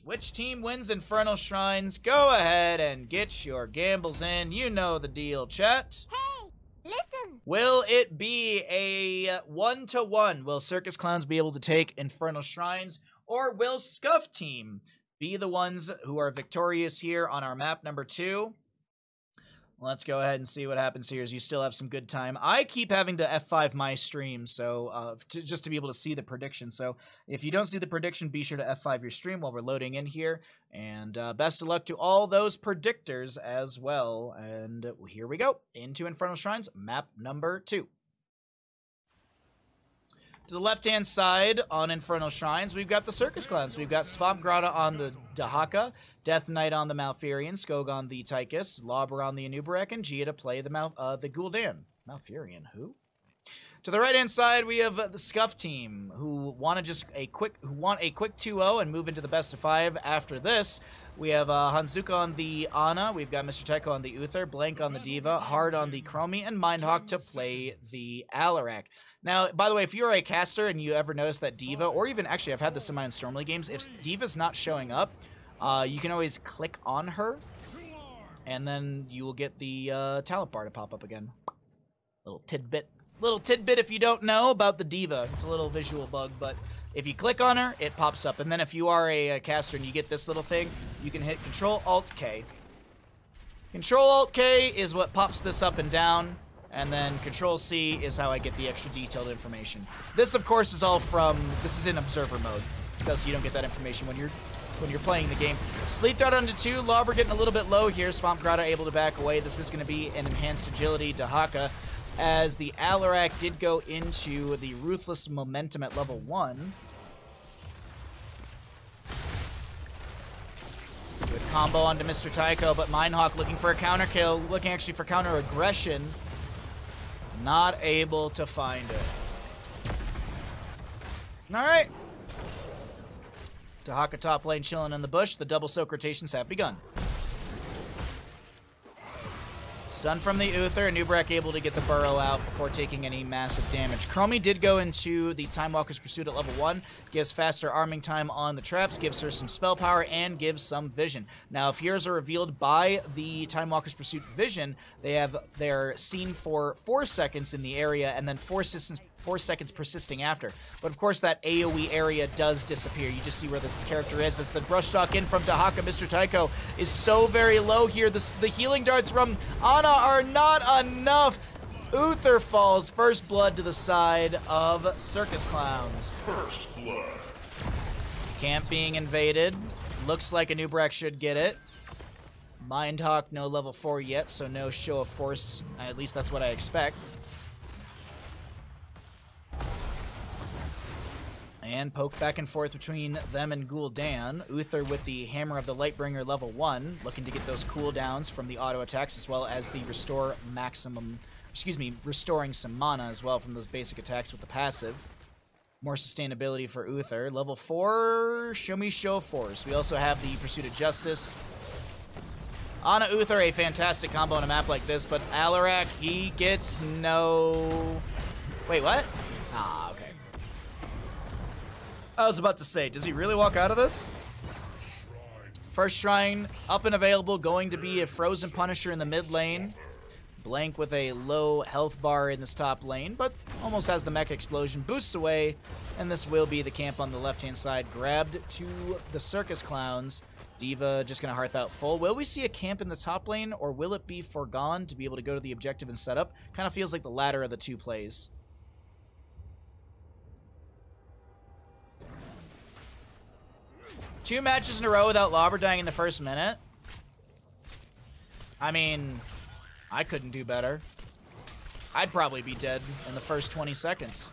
Which team wins Infernal Shrines? Go ahead and get your gambles in. You know the deal, chat. Hey, listen. Will it be a 1-to-1? Will Circus Clowns be able to take Infernal Shrines? Or will Scuffed team be the ones who are victorious here on our map number 2? Let's go ahead and see what happens here as you still have some good time. I keep having to F5 my stream, so just to be able to see the prediction. So if you don't see the prediction, be sure to F5 your stream while we're loading in here. And best of luck to all those predictors as well. And here we go into Infernal Shrines, map number 2. To the left-hand side on Infernal Shrines, we've got the Circus Clowns. We've got Swamp Grotto on the Dahaka, Death Knight on the Malfurion, Skog on the Tychus, Lobber on the Anubarak, and Gia to play the Gul'dan. Malfurion, who? To the right-hand side, we have the Scuff team, who want a quick 2-0 and move into the best of 5. After this, we have Hanzuka on the Ana, we've got Mr. Tycho on the Uther, Blank on the Diva, Hard on the Chromie, and Mindhawk to play the Alarak. Now, by the way, if you're a caster and you ever notice that Diva, or even, actually, I've had this in my own Stormly games, if Diva's not showing up, you can always click on her, and then you will get the talent bar to pop up again. Little tidbit if you don't know about the Diva. It's a little visual bug, but if you click on her, it pops up. And then if you are a caster and you get this little thing, you can hit Control-Alt-K. Control-Alt-K is what pops this up and down. And then Control-C is how I get the extra detailed information. This, of course, is all from... This is in Observer mode, because you don't get that information when you're playing the game. Sleep Dart onto 2. Lobber getting a little bit low here. Swamp Grotto able to back away. This is going to be an enhanced agility Dahaka, as the Alarak did go into the Ruthless Momentum at level 1. Good combo onto Mr. Tycho, but Mindhawk looking for a counter kill, looking actually for counter aggression. Not able to find it. All right. Dahaka top lane chilling in the bush. The double soak rotations have begun. Stun from the Uther. Nubrak able to get the burrow out before taking any massive damage. Chromie did go into the Time Walker's Pursuit at level 1. Gives faster arming time on the traps, gives her some spell power, and gives some vision. Now, if heroes are revealed by the Time Walker's Pursuit vision, they're seen for 4 seconds in the area, and then 4 seconds persisting after. But of course, that AoE area does disappear. You just see where the character is. As the brush talk in from Dahaka, Mr. Tycho is so very low here. The healing darts from Ana are not enough. Uther falls. First blood to the side of Circus Clowns. First blood. Camp being invaded. Looks like a Nubrak should get it. Mindhawk, no level 4 yet, so no show of force. At least that's what I expect. And poke back and forth between them and Gul'dan. Uther with the Hammer of the Lightbringer level 1, looking to get those cooldowns from the auto attacks as well as the restoring some mana as well from those basic attacks with the passive. More sustainability for Uther. Level 4, show me show of force. We also have the Pursuit of Justice. Ana Uther, a fantastic combo on a map like this, but Alarak, he gets no... Wait, what? Ah, okay. I was about to say, does he really walk out of this? First Shrine, up and available, going to be a Frozen Punisher in the mid lane. Blank with a low health bar in this top lane, but almost has the Mecha Explosion, boosts away, and this will be the camp on the left-hand side. Grabbed to the Circus Clowns. D.Va just going to Hearth out full. Will we see a camp in the top lane, or will it be foregone to be able to go to the objective and set up? Kind of feels like the latter of the two plays. Two matches in a row without Lobber dying in the first minute. I mean, I couldn't do better. I'd probably be dead in the first 20 seconds.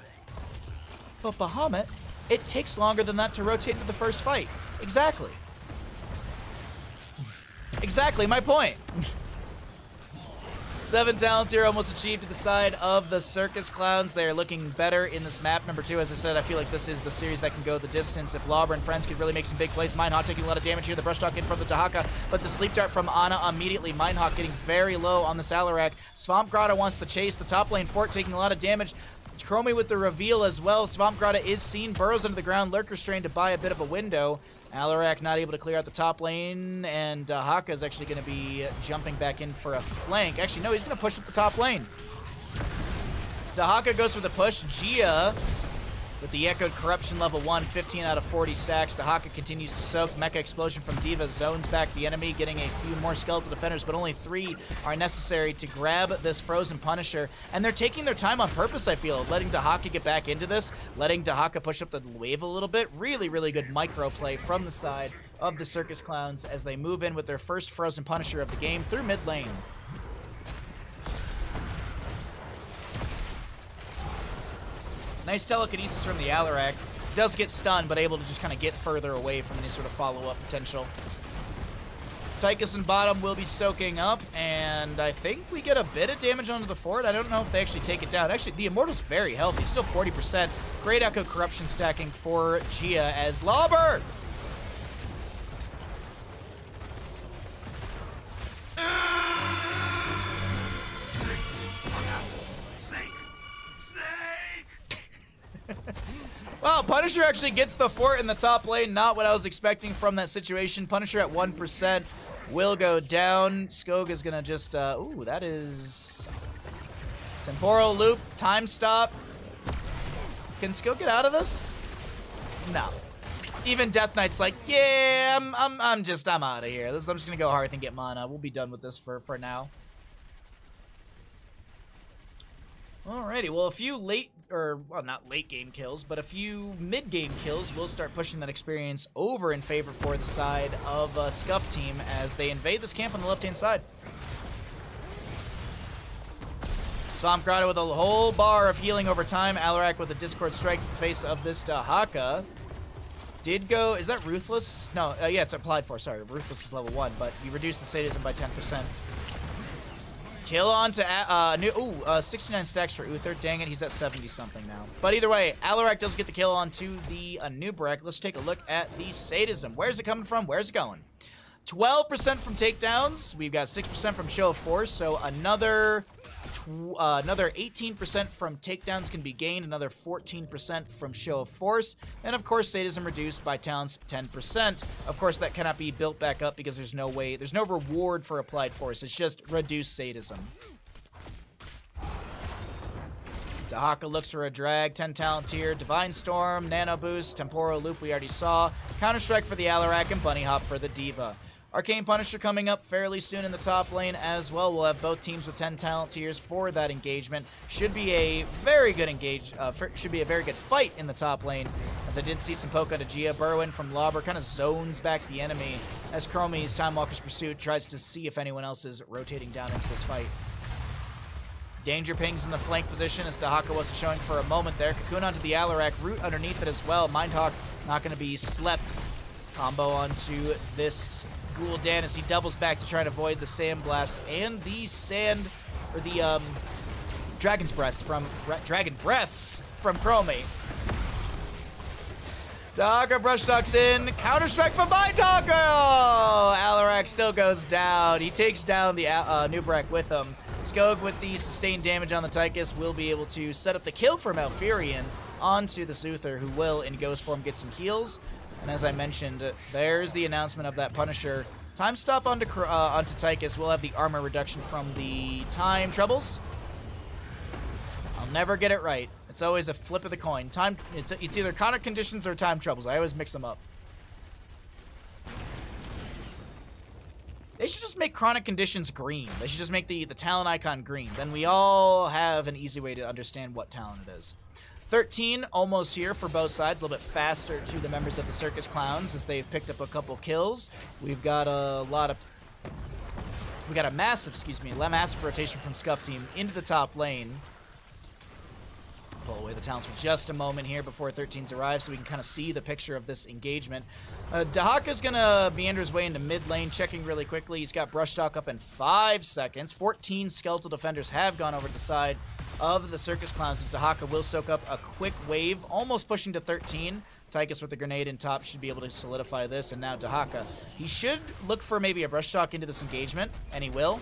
But Bahamut, it takes longer than that to rotate into the first fight. Exactly. Exactly my point. 7 talents here almost achieved to the side of the Circus Clowns. They're looking better in this map. Number 2, as I said, I feel like this is the series that can go the distance. If Lobber and friends could really make some big plays. Mindhawk taking a lot of damage here. The brush talk in from the Dahaka, but the sleep dart from Ana immediately. Mindhawk getting very low on the Salarak. Swamp Grotto wants to chase. The top lane fort taking a lot of damage. Chromie with the reveal as well. Swamp Grotto is seen, burrows into the ground. Lurker Strain to buy a bit of a window. Alarak not able to clear out the top lane, and Haka is actually going to be jumping back in for a flank. Actually, no, he's going to push up the top lane. Dahaka goes for the push. Gia with the Echoed Corruption level 1, 15 out of 40 stacks. Dahaka continues to soak. Mecha Explosion from D.Va zones back the enemy, getting a few more skeletal defenders, but only 3 are necessary to grab this Frozen Punisher. And they're taking their time on purpose, I feel, letting Dahaka get back into this, letting Dahaka push up the wave a little bit. Really, really good micro play from the side of the Circus Clowns as they move in with their first Frozen Punisher of the game through mid lane. Nice telekinesis from the Alarak. Does get stunned, but able to just kind of get further away from any sort of follow-up potential. Tychus and bottom will be soaking up, and I think we get a bit of damage onto the fort. I don't know if they actually take it down. Actually, the Immortal's very healthy, still 40%. Great Echo Corruption stacking for Gia as Lobber! Well, Punisher actually gets the fort in the top lane. Not what I was expecting from that situation. Punisher at 1% will go down. Skog is going to just... ooh, that is... Temporal loop. Time stop. Can Skog get out of this? No. Even Death Knight's like, yeah, I'm out of here. I'm just going to go Hearth and get mana. We'll be done with this for now. Alrighty, well, a few not late game kills, but a few mid game kills will start pushing that experience over in favor for the side of Scuffed team as they invade this camp on the left-hand side. Swamp Grotto with a whole bar of healing over time. Alarak with a Discord strike to the face of this Dahaka. did go... Is that Ruthless? No, yeah, it's applied for. Sorry, Ruthless is level 1, but you reduce the sadism by 10%. Kill on to 69 stacks for Uther. Dang it, he's at 70-something now. But either way, Alarak does get the kill onto the Anubarak. Let's take a look at the sadism. Where's it coming from? Where's it going? 12% from takedowns. We've got 6% from show of force, so another 18% from takedowns can be gained, another 14% from show of force, and of course sadism reduced by talents 10%. Of course that cannot be built back up because there's no reward for applied force. It's just reduced sadism. Dahaka looks for a drag, 10 talent tier, Divine Storm, Nano Boost, Temporal Loop we already saw, Counter Strike for the Alarak, and Bunny Hop for the Diva. Arcane Punisher coming up fairly soon in the top lane as well. We'll have both teams with 10 talent tiers for that engagement. Should be a very good fight in the top lane, as I did see some poke out of Gia. Burrowin from Lobber kind of zones back the enemy as Chromie's Time Walker's Pursuit tries to see if anyone else is rotating down into this fight. Danger pings in the flank position as Dahaka wasn't showing for a moment there. Cocoon onto the Alarak, Root underneath it as well. Mindhawk not going to be slept. Combo onto this Gul'dan as he doubles back to try and avoid the Sandblast and the Dragon Breaths from Chromie. Dahaka brush knocks in, Counter Strike from Mindhawk. Oh, Alarak still goes down. He takes down the Anubarak with him. Skog with the sustained damage on the Tychus will be able to set up the kill for Malfurion onto the Uther, who will, in Ghost form, get some heals. And as I mentioned, there's the announcement of that Punisher. Time stop onto Tychus. We'll have the armor reduction from the time troubles. I'll never get it right. It's always a flip of the coin. It's either chronic conditions or time troubles. I always mix them up. They should just make chronic conditions green. They should just make the talent icon green. Then we all have an easy way to understand what talent it is. 13 almost here for both sides, a little bit faster to the members of the Circus Clowns as they've picked up a couple kills. We've got a massive rotation from Scuffed team into the top lane. Pull away the talents for just a moment here before 13's arrive so we can kind of see the picture of this engagement. Dahaka's gonna meander his way into mid lane, checking really quickly. He's got Brush Talk up in 5 seconds. 14 Skeletal Defenders have gone over to the side of the Circus Clowns as Dahaka will soak up a quick wave, almost pushing to 13. Tychus with the grenade in top should be able to solidify this, and now Dahaka. He should look for maybe a Brush Talk into this engagement, and he will.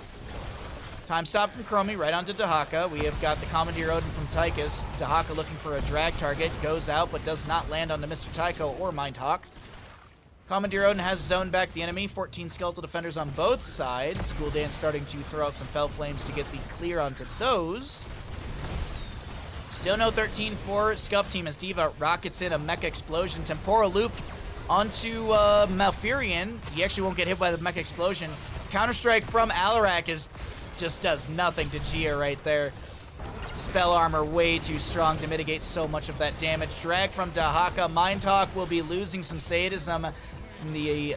Time stop from Chromie right onto Dahaka. We have got the Commandeer Odin from Tychus. Dahaka looking for a drag target, goes out, but does not land onto Mr. Tycho or Mindhawk. Commandeer Odin has zoned back the enemy. 14 Skeletal Defenders on both sides. Gul'dan starting to throw out some Fel Flames to get the clear onto those. Still no 13 for Scuff team as Diva rockets in a Mecha Explosion. Temporal Loop onto Malfurion. He actually won't get hit by the Mecha Explosion. Counter-Strike from Alarak just does nothing to Gia right there. Spell armor way too strong to mitigate so much of that damage. Drag from Dahaka. Mindhawk will be losing some sadism. The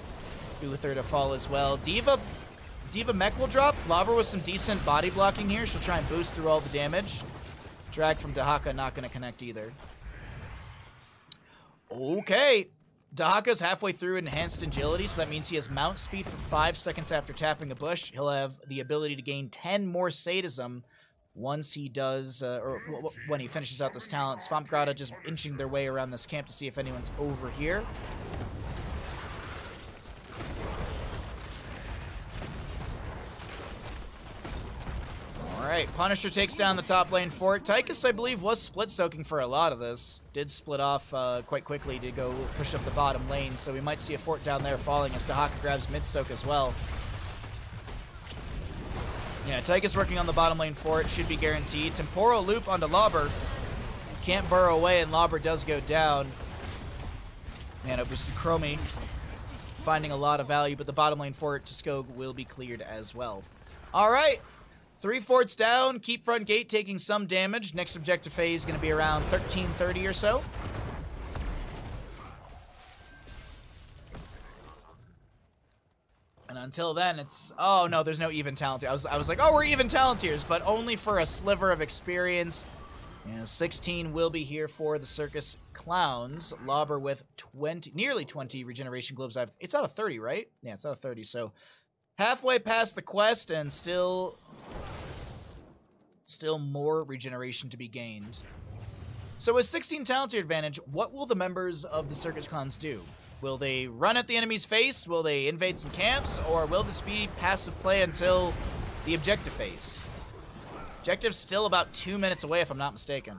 Uther to fall as well. Diva mech will drop. Lobber with some decent body blocking here. She'll try and boost through all the damage. Drag from Dahaka not going to connect either. Okay. Dahaka's halfway through Enhanced Agility, so that means he has mount speed for 5 seconds after tapping a bush. He'll have the ability to gain 10 more sadism once he does, or when he finishes out this talent. Swamp Grotto just inching their way around this camp to see if anyone's over here. Alright, Punisher takes down the top lane for it. Tychus, I believe, was split-soaking for a lot of this. Did split off quite quickly to go push up the bottom lane, so we might see a fort down there falling as Dahaka grabs mid-soak as well. Yeah, Tychus working on the bottom lane for it, should be guaranteed. Temporal Loop onto Lobber. Can't burrow away, and Lobber does go down. Nano boosted Chromie, finding a lot of value, but the bottom lane for it to Skog will be cleared as well. Alright. 3 forts down, keep front gate taking some damage. Next objective phase is going to be around 1330 or so. And until then, it's... Oh, no, there's no even talent. I was like, oh, we're even talent tiers, but only for a sliver of experience. And 16 will be here for the Circus Clowns. Lauber with nearly 20 regeneration globes. It's out of 30, right? Yeah, it's out of 30. So halfway past the quest and still more regeneration to be gained. So with 16 talent tier advantage, what will the members of the Circus Clowns do? Will they run at the enemy's face? Will they invade some camps? Or will this be passive play until the objective phase? Objective's still about 2 minutes away, if I'm not mistaken.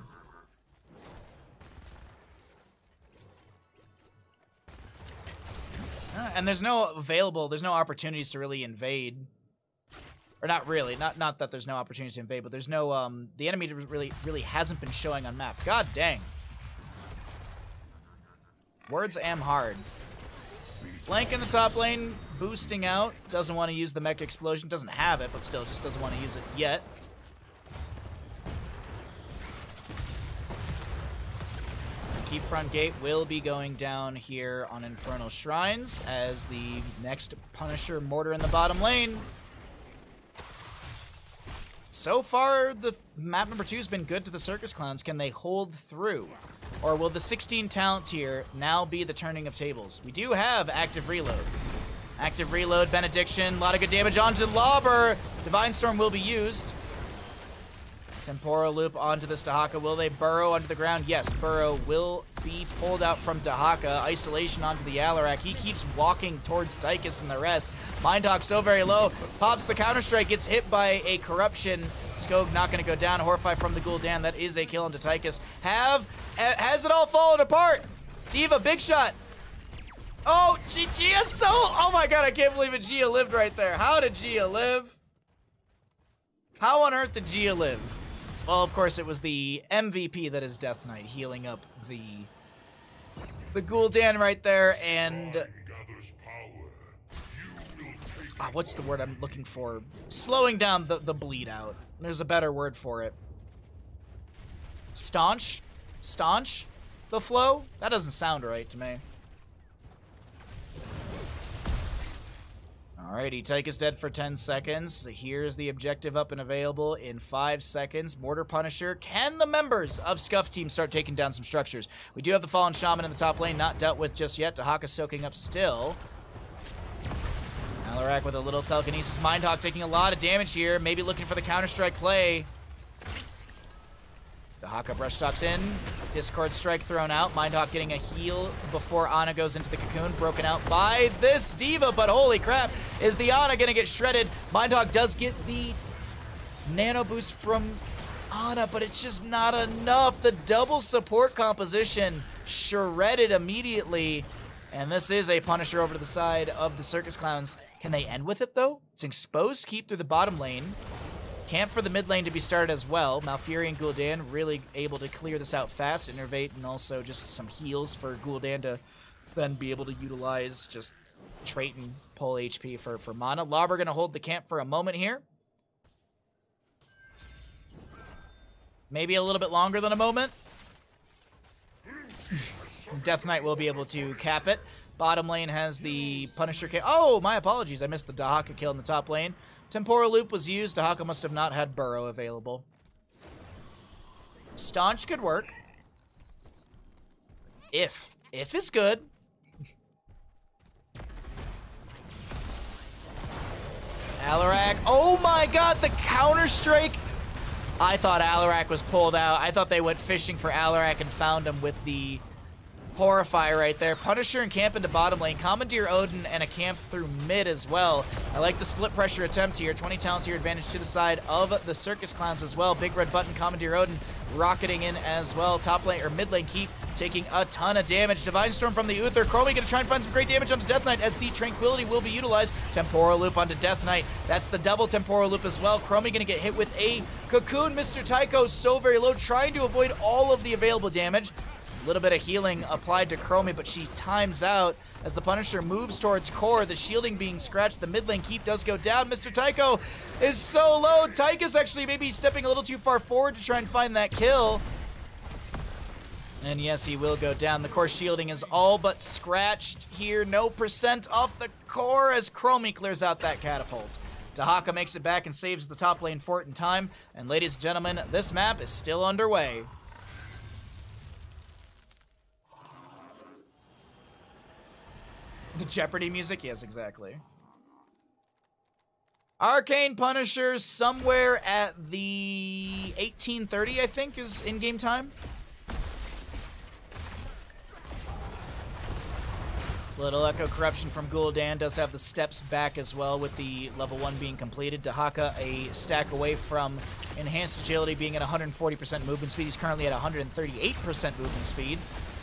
And there's no opportunities to really invade. Or not really, not that there's no opportunities to invade, but there's no, the enemy really hasn't been showing on map. God dang. Words am hard. Flank in the top lane, boosting out. Doesn't want to use the mech explosion. Doesn't have it, but still just doesn't want to use it yet. Keep front gate will be going down here on Infernal Shrines as the next Punisher mortar in the bottom lane. So far, the map number 2 has been good to the Circus Clowns. Can they hold through? Or will the 16 talent tier now be the turning of tables? We do have active reload. Active reload, benediction, a lot of good damage onto Lauber. Divine Storm will be used. Temporal loop onto this Dahaka. Will they burrow under the ground? Yes, burrow will be pulled out from Dahaka. Isolation onto the Alarak. He keeps walking towards Tychus and the rest. Mindhawk so very low. Pops the Counter-Strike. Gets hit by a Corruption. Skog not going to go down. Horrify from the Gul'dan. That is a kill into Tychus. Has it all fallen apart? Diva, big shot. Oh, Gia so... Oh my god, I can't believe it. Gia lived right there. How did Gia live? How on earth did Gia live? Well, of course, it was the MVP that is Death Knight healing up the Gul'dan right there, and what's the word I'm looking for? Slowing down the bleed out. There's a better word for it. Staunch the flow? That doesn't sound right to me. Alrighty, Tychus dead for 10 seconds. Here's the objective up and available in 5 seconds. Mortar Punisher. Can the members of Scuffed team start taking down some structures? We do have the Fallen Shaman in the top lane, not dealt with just yet. Dahaka soaking up still. Alarak with a little telekinesis. Mindhawk taking a lot of damage here. Maybe looking for the Counter-Strike play. Dahaka brush stalks in. Discord Strike thrown out. Mindhawk getting a heal before Ana goes into the cocoon. Broken out by this Diva, but holy crap, is the Ana gonna get shredded? Mindhawk does get the nano boost from Ana, but it's just not enough. The double support composition shredded immediately. And this is a Punisher over to the side of the Circus Clowns. Can they end with it, though? It's exposed. Keep through the bottom lane. Camp for the mid lane to be started as well. Malfuri and Gul'dan really able to clear this out fast, innervate, and also just some heals for Gul'dan to then be able to utilize just trait and pull HP for mana. Lauber going to hold the camp for a moment here. Maybe a little bit longer than a moment. Death Knight will be able to cap it. Bottom lane has the Punisher kill. Oh, my apologies. I missed the Dahaka kill in the top lane. Temporal Loop was used. Dahaka must have not had Burrow available. Staunch could work. If is good. Alarak. Oh my god, the Counter-Strike. I thought Alarak was pulled out. I thought they went fishing for Alarak and found him with the Horrify right there. Punisher and camp into bottom lane. Commandeer Odin and a camp through mid as well. I like the split pressure attempt here. 20 talents here advantage to the side of the Circus Clowns as well. Big red button, Commandeer Odin rocketing in as well. Top lane or mid lane keep taking a ton of damage. Divine Storm from the Uther. Chromie gonna try and find some great damage onto Death Knight as the Tranquility will be utilized. Temporal Loop onto Death Knight. That's the double Temporal Loop as well. Chromie gonna get hit with a Cocoon. Mr. Tycho so very low, trying to avoid all of the available damage. A little bit of healing applied to Chromie, but she times out as the Punisher moves towards core. The shielding being scratched. The mid lane keep does go down. Mr. Tycho is so low. Tycho's actually maybe stepping a little too far forward to try and find that kill. And yes, he will go down. The core shielding is all but scratched here. No percent off the core as Chromie clears out that catapult. Dahaka makes it back and saves the top lane fort in time. And ladies and gentlemen, this map is still underway. The Jeopardy music? Yes, exactly. Arcane Punisher somewhere at the 1830, I think, is in-game time. Little Echo Corruption from Gul'dan does have the steps back as well, with the level 1 being completed. Dahaka a stack away from Enhanced Agility, being at 140% movement speed. He's currently at 138% movement speed.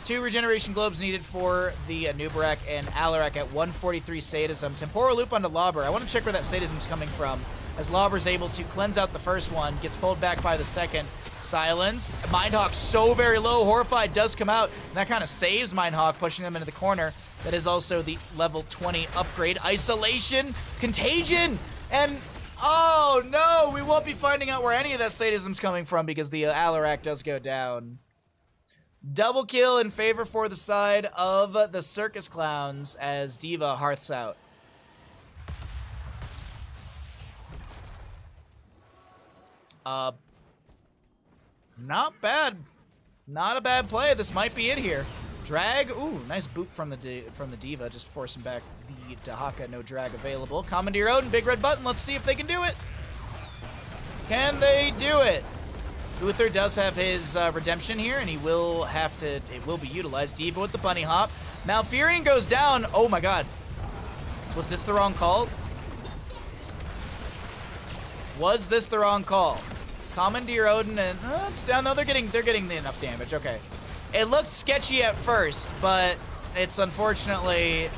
2 regeneration globes needed for the Nubarak, and Alarak at 143 sadism. Temporal loop onto Lauber. I want to check where that sadism is coming from, as Lauber's able to cleanse out the first one, gets pulled back by the second. Silence. Mindhawk so very low. Horrified does come out, and that kind of saves Mindhawk, pushing them into the corner. That is also the level 20 upgrade. Isolation, Contagion, and oh no, we won't be finding out where any of that sadism's coming from because the Alarak does go down. Double kill in favor for the side of the Circus Clowns as Diva hearths out. Not bad. Not a bad play. This might be it here. Drag. Ooh, nice boot from the Diva, just forcing back the Dahaka. No drag available. Commandeer Odin, big red button. Let's see if they can do it. Can they do it? Uther does have his redemption here, and he will have to. It will be utilized. Diva with the bunny hop. Malfurion goes down. Oh my god. Was this the wrong call? Was this the wrong call? Commandeer Odin, and it's down though. They're getting enough damage. Okay. It looked sketchy at first, but it's unfortunately.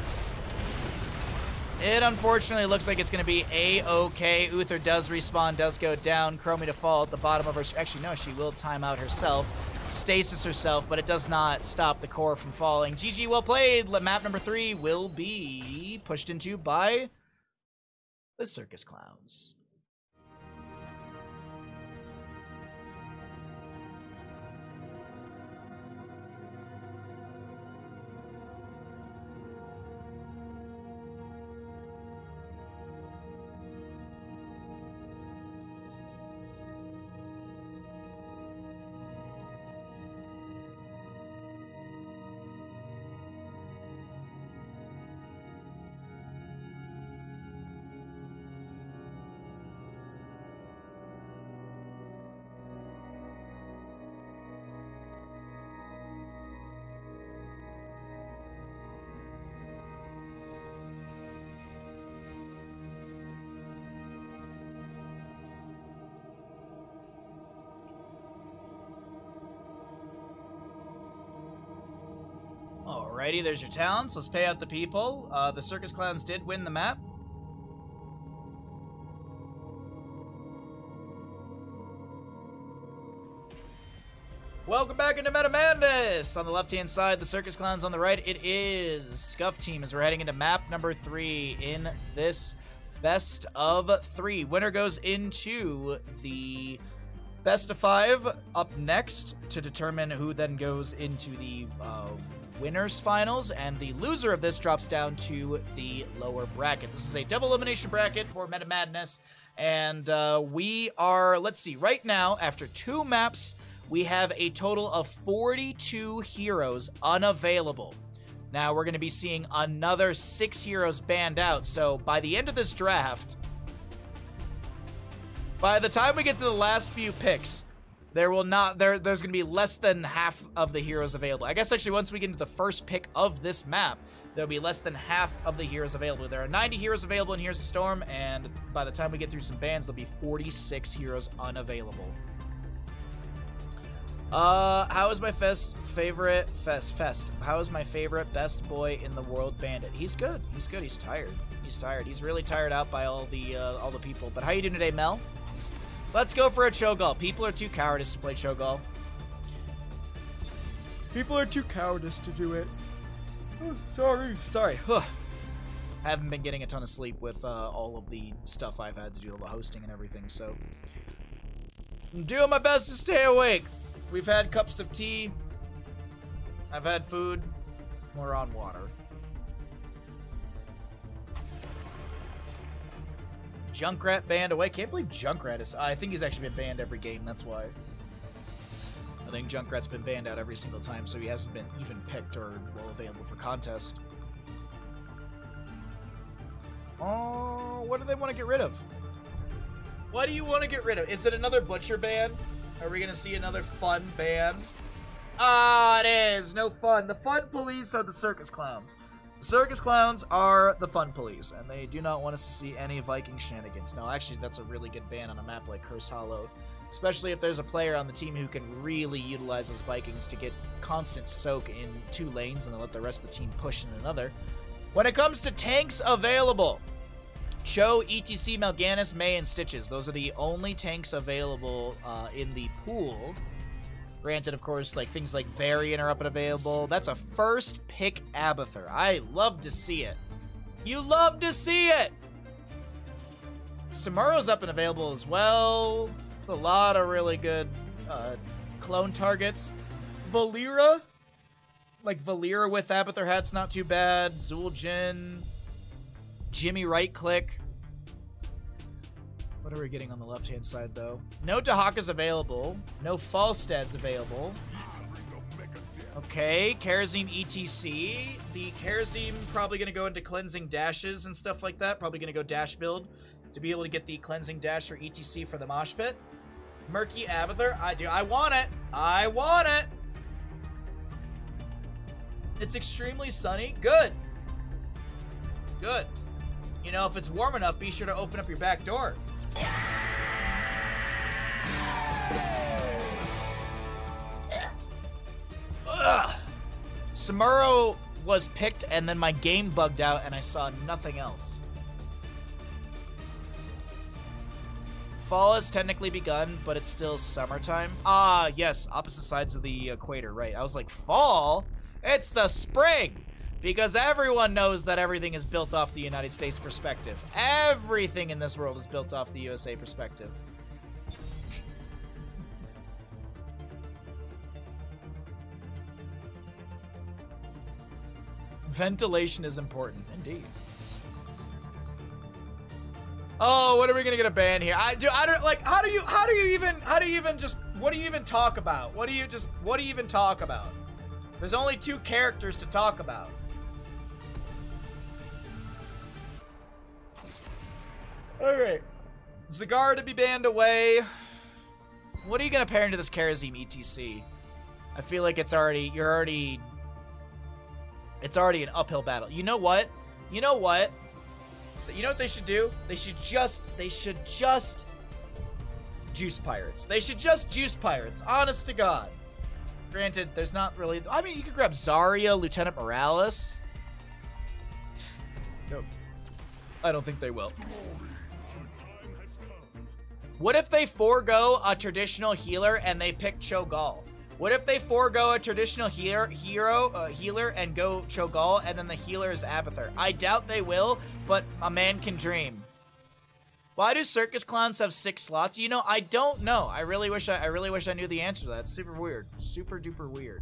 It unfortunately looks like it's going to be A-okay. Uther does respawn, does go down. Chromie to fall at the bottom of her. Actually, no, she will time out herself. Stasis herself, but it does not stop the core from falling. GG, well played. Map number 3 will be pushed into by the Circus Clowns. Alrighty, there's your talents. Let's pay out the people. The Circus Clowns did win the map. Welcome back into Meta Madness! On the left-hand side, the Circus Clowns. On the right, it is Scuffed team as we're heading into map number 3 in this best of 3. Winner goes into the best of 5 up next to determine who then goes into the winners finals, and the loser of this drops down to the lower bracket. This is a double elimination bracket for Meta Madness, and we are, let's see, right now, after 2 maps, we have a total of 42 heroes unavailable. Now, we're going to be seeing another 6 heroes banned out, so by the end of this draft, by the time we get to the last few picks, there's going to be less than half of the heroes available. I guess actually once we get into the first pick of this map, there'll be less than half of the heroes available. There are 90 heroes available in Here's the Storm, and by the time we get through some bans, there'll be 46 heroes unavailable. How is my favorite best boy in the world bandit? He's good. He's good. He's tired. He's tired. He's really tired out by all the people. But how you doing today, Mel? Let's go for a Cho'Gall. People are too cowardice to play Cho'Gall. People are too cowardice to do it. Oh, sorry. Haven't been getting a ton of sleep with all of the stuff I've had to do, all the hosting and everything, so I'm doing my best to stay awake. We've had cups of tea. I've had food. We're on water. Junkrat banned away. Can't believe Junkrat is... I think he's actually been banned every game. That's why. I think Junkrat's been banned out every single time, so he hasn't been even picked or well available for contest. Oh, what do they want to get rid of? What do you want to get rid of? Is it another Butcher band? Are we going to see another fun band? Ah, it is. No fun. The fun police are the Circus Clowns. The Circus Clowns are the fun police, and they do not want us to see any Viking shenanigans. No, actually, that's a really good band on a map like Curse Hollow. Especially if there's a player on the team who can really utilize those Vikings to get constant soak in 2 lanes and then let the rest of the team push in another. When it comes to tanks available, Cho, ETC, Mal'Ganis, May, and Stitches. Those are the only tanks available in the pool. Granted, of course, like things like Varian are up and available. That's a first pick Abathur. I love to see it. You love to see it! Samuro's up and available as well. A lot of really good clone targets. Valera? Like Valera with Abathur hat's not too bad. Zul'jin. Jimmy right click. What are we getting on the left-hand side, though? No Dahaka's available. No Falstad's available. Okay, Karazim ETC. The Karazim probably going to go into cleansing dashes and stuff like that. Probably going to go dash build to be able to get the cleansing dash for ETC for the mosh pit. Murky Abathur. I want it. I want it. It's extremely sunny. Good. Good. You know, if it's warm enough, be sure to open up your back door. Ugh. Samuro was picked, and then my game bugged out, and I saw nothing else. Fall has technically begun, but it's still summertime. Ah, yes, opposite sides of the equator, right. I was like, fall? It's the spring! Because everyone knows that everything is built off the United States perspective. Everything in this world is built off the USA perspective. Ventilation is important, indeed. Oh, what are we gonna get a ban here? I don't like. How do you even just? What do you even talk about? What do you even talk about? There's only 2 characters to talk about. All right, Zagar to be banned away. What are you gonna pair into this Karazim ETC? I feel like it's already an uphill battle. You know what? You know what they should do? They should just juice pirates. They should just juice pirates. Honest to God. Granted, there's not really. I mean, you could grab Zarya, Lieutenant Morales. Nope. I don't think they will. What if they forego a traditional healer and they pick Cho'Gall? What if they forego a traditional healer and go Cho'Gall, and then the healer is Abathur? I doubt they will, but a man can dream. Why do Circus Clowns have 6 slots? You know, I don't know. I really wish I knew the answer to that. It's super weird. Super duper weird.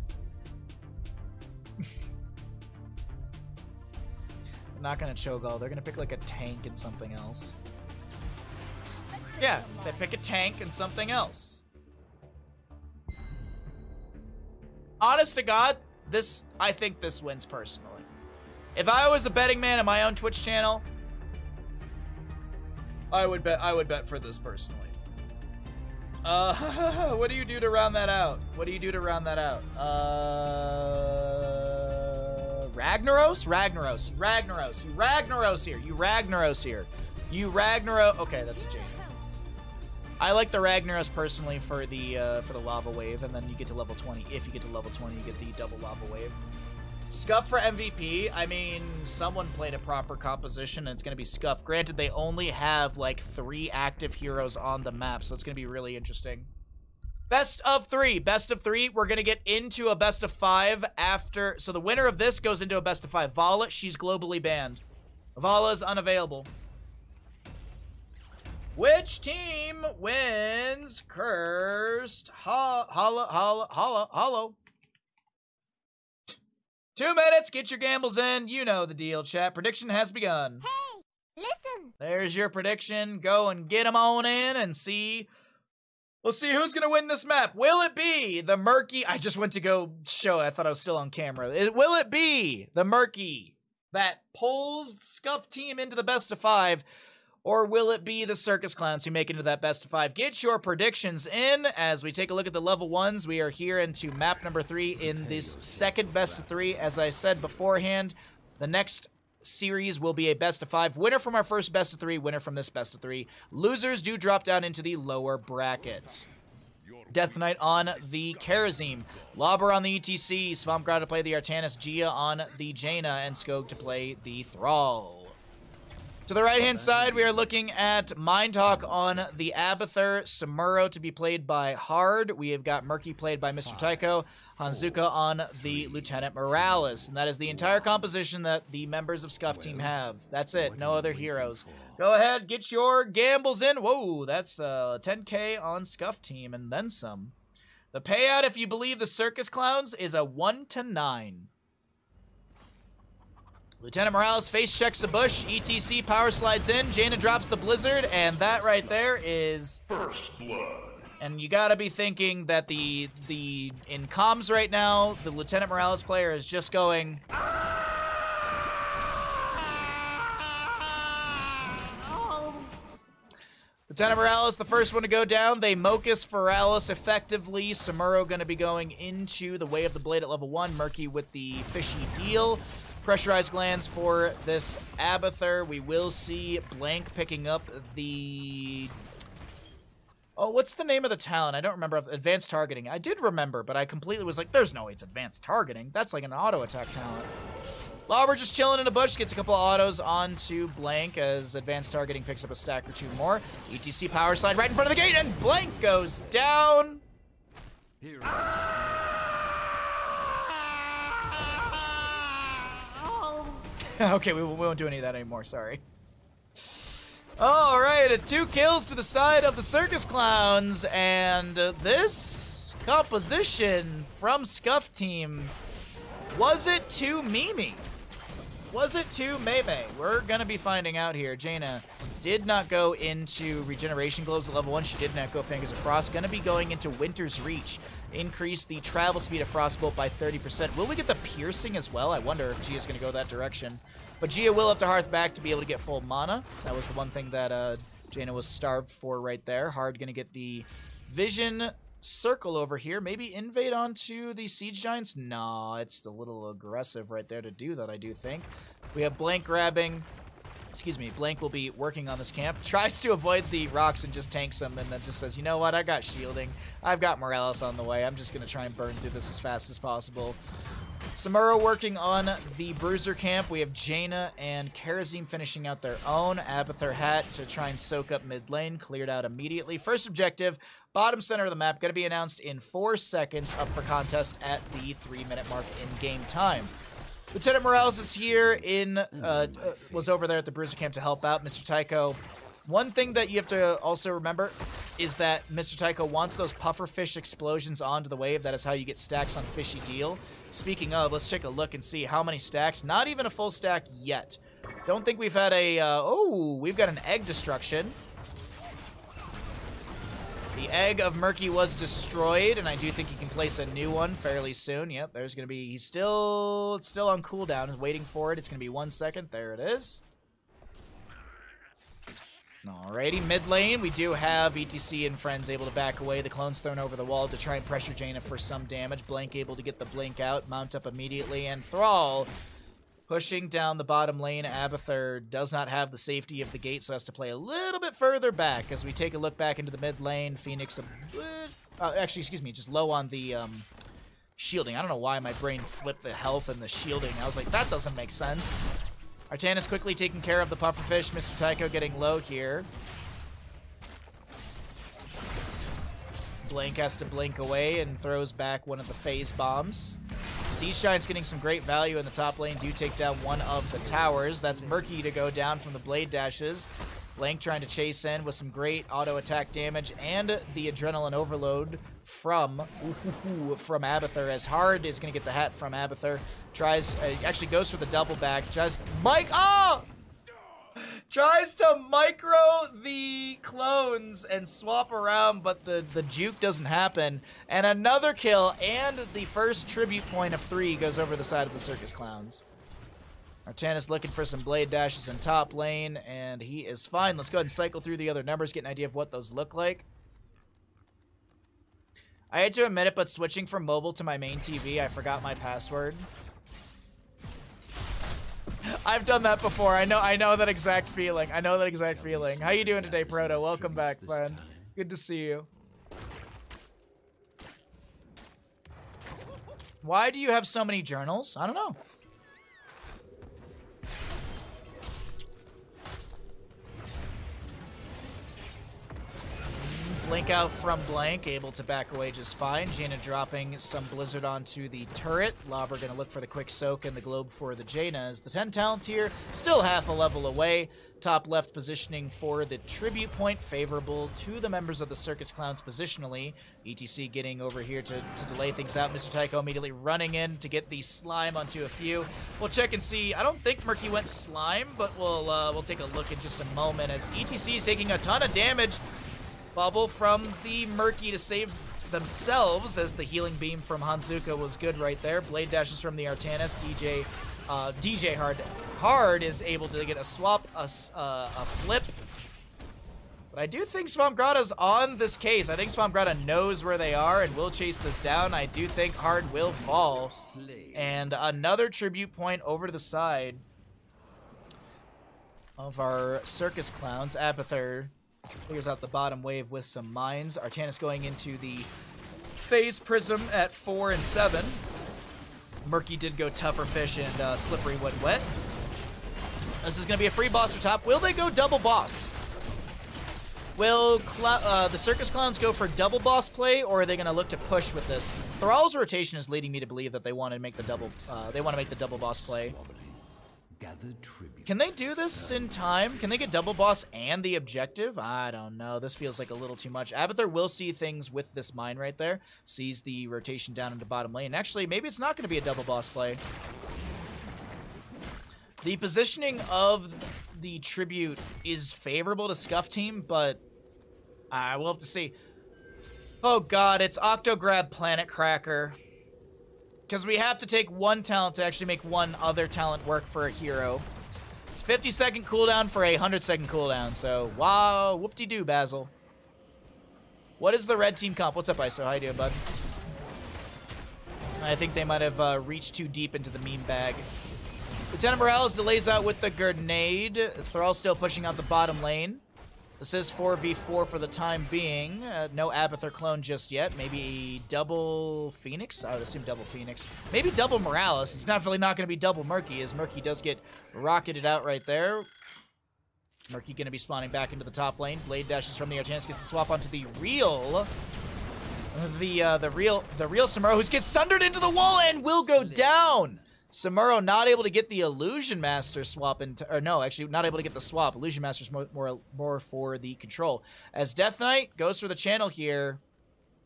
They're not gonna Cho'Gall. They're gonna pick like a tank and something else. Yeah, they pick a tank and something else. Honest to God, I think this wins personally. If I was a betting man on my own Twitch channel, I would bet for this personally. What do you do to round that out? What do you do to round that out? Ragnaros? Ragnaros. Ragnaros. You Ragnaros here. You Ragnaros here. You Ragnaros. Okay, that's a J. I like the Ragnaros personally for the lava wave, and then you get to level 20. If you get to level 20, you get the double lava wave. Scuffed for MVP. I mean, someone played a proper composition, and it's going to be Scuffed. Granted, they only have like 3 active heroes on the map, so it's going to be really interesting. Best of 3. Best of 3. We're going to get into a best of 5 after. So the winner of this goes into a best of 5. Vala, she's globally banned. Vala's unavailable. Which team wins Cursed Hollow? 2 minutes, get your gambles in. You know the deal, chat. Prediction has begun. Hey, listen. There's your prediction. Go and get them on in and see. We'll see who's going to win this map. Will it be the Murky? I just went to go show. I thought I was still on camera. Will it be the Murky that pulls Scuffed team into the best of 5? Or will it be the Circus Clowns who make it into that best of 5? Get your predictions in as we take a look at the level 1s. We are here into map number 3 in this second best of 3. As I said beforehand, the next series will be a best of 5. Winner from our first best of 3, winner from this best of 3. Losers do drop down into the lower brackets. Death Knight on the Karazim, Lauber on the ETC, Swampgrad to play the Artanis, Gia on the Jaina, and Skog to play the Thrall. To the right-hand side, we are looking at Mind Talk on the Abathur, Samuro to be played by Hard. We have got Murky played by Mr. Tycho, Hanzuka on the Lieutenant Morales. And that is the entire composition that the members of Scuff Team have. That's it, no other heroes. Go ahead, get your gambles in. Whoa, that's 10K on Scuff Team and then some. The payout, if you believe the Circus Clowns, is a 1-9. Lieutenant Morales face checks the bush, ETC power slides in, Jaina drops the blizzard, and that right there is First Blood. And you gotta be thinking that the in comms right now, the Lieutenant Morales player is just going Lieutenant Morales, the first one to go down. They Mocus Feralis effectively. Samuro gonna be going into the Way of the Blade at level 1. Murky with the fishy deal. Pressurized glands for this Abathur. We will see Blank picking up the... Oh, what's the name of the talent? I don't remember. Advanced targeting. I did remember, but I completely was like, there's no way it's advanced targeting. That's like an auto attack talent. Lauber just chilling in a bush. Gets a couple of autos onto Blank as advanced targeting picks up a stack or 2 more. ETC power slide right in front of the gate, and Blank goes down. Okay, we won't do any of that anymore, sorry. Alright, 2 kills to the side of the Circus Clowns, and this composition from Scuff Team, was it too Mimi? Was it too Mei-Mei? We're gonna be finding out here. Jaina did not go into Regeneration Globes at level 1. She did not go Fingers of Frost. Gonna be going into Winter's Reach. Increase the travel speed of Frostbolt by 30%. Will we get the Piercing as well? I wonder if Gia's gonna go that direction. But Gia will have to Hearth back to be able to get full mana. That was the one thing that Jaina was starved for right there. Hard gonna get the Vision Circle over here. Maybe invade onto the Siege Giants? No, it's a little aggressive right there to do that, I do think. We have Blank grabbing. Excuse me, Blank will be working on this camp. Tries to avoid the rocks and just tanks them, and then just says, you know what, I got shielding. I've got Morales on the way. I'm just going to try and burn through this as fast as possible. Samuro working on the Bruiser camp. We have Jaina and Karazim finishing out their own. Abathur Hat to try and soak up mid lane. Cleared out immediately. First objective, bottom center of the map. Going to be announced in 4 seconds, up for contest at the 3-minute mark in game time. Lieutenant Morales is here in, was over there at the Bruiser camp to help out. Mr. Tycho, one thing that you have to also remember is that Mr. Tycho wants those pufferfish explosions onto the wave. That is how you get stacks on Fishy Deal. Speaking of, let's take a look and see how many stacks. Not even a full stack yet. Don't think we've had a, oh, we've got an egg destruction. The egg of Murky was destroyed, and I do think he can place a new one fairly soon. Yep, there's going to be... It's still on cooldown. He's waiting for it. It's going to be 1 second. There it is. Alrighty, mid lane, we do have ETC and friends able to back away. The clone's thrown over the wall to try and pressure Jaina for some damage. Blank able to get the blink out, mount up immediately, and Thrall pushing down the bottom lane. Abathur does not have the safety of the gate, so has to play a little bit further back as we take a look back into the mid lane. Phoenix, actually, excuse me, just low on the shielding. I don't know why my brain flipped the health and the shielding. I was like, that doesn't make sense. Artanis quickly taking care of the pufferfish. Mr. Tycho getting low here. Blank has to blink away and throws back one of the phase bombs. Siege Giant's getting some great value in the top lane. Do take down one of the towers. That's Murky to go down from the blade dashes. Blank trying to chase in with some great auto attack damage and the adrenaline overload from Abathur, as Hard is going to get the hat from Abathur. Tries, actually goes for the double back. Just tries to micro the clones and swap around, but the juke doesn't happen. And another kill, and the first tribute point of 3 goes over the side of the Circus Clowns. Artanis looking for some blade dashes in top lane, and he is fine. Let's go ahead and cycle through the other numbers, get an idea of what those look like. I hate to admit it, but switching from mobile to my main TV, I forgot my password. I've done that before. I know that exact feeling. I know that exact feeling. How you doing today, Proto? Welcome back, friend. Good to see you. Why do you have so many journals? I don't know. Blink out from Blank, able to back away just fine. Jaina dropping some Blizzard onto the turret. Lobber going to look for the quick soak and the globe for the Jaina. As the 10 talent tier, still half a level away. Top left positioning for the tribute point, favorable to the members of the Circus Clowns positionally. ETC getting over here to delay things out. Mr. Tycho immediately running in to get the slime onto a few. We'll check and see. I don't think Murky went slime, but we'll take a look in just a moment as ETC is taking a ton of damage. Bubble from the Murky to save themselves as the healing beam from Hanzuka was good right there. Blade dashes from the Artanis. DJ Hard is able to get a swap, a flip. But I do think Swampgrada's on this case. I think Swampgrada knows where they are and will chase this down. I do think Hard will fall. And another tribute point over to the side of our Circus Clowns. Abathur clears out the bottom wave with some mines. Artanis going into the phase prism at 4 and 7. Murky did go tougher fish and slippery went wet. This is going to be a free boss for top. Will they go double boss? Will the Circus Clowns go for double boss play, or are they going to look to push with this? Thrall's rotation is leading me to believe that they want to make the double. They want to make the double boss play. Can they do this in time? Can they get double boss and the objective? I don't know. This feels like a little too much. Abathur will see things with this mine right there. Sees the rotation down into bottom lane. Actually, maybe it's not going to be a double boss play. The positioning of the tribute is favorable to Scuffed team, but we'll have to see. Oh god, it's Octograb Planet Cracker. Because we have to take one talent to actually make one other talent work for a hero. It's 50-second cooldown for a 100-second cooldown, so wow, whoop-de-doo, Basil. What is the red team comp? What's up, ISO? How you doing, bud? I think they might have reached too deep into the meme bag. Lieutenant Morales delays out with the grenade. Thrall still pushing out the bottom lane. This is 4v4 for the time being. No Abathur clone just yet. Maybe double Phoenix? I would assume double Phoenix. Maybe double Morales. It's definitely not going to be double Murky, as Murky does get rocketed out right there. Murky going to be spawning back into the top lane. Blade dashes from the Artanis, gets the swap onto the real... The real Samuro, who gets sundered into the wall and will go down! Samuro not able to get the Illusion Master swap into, or no, actually not able to get the swap. Illusion Master's more for the control. As Death Knight goes for the channel here,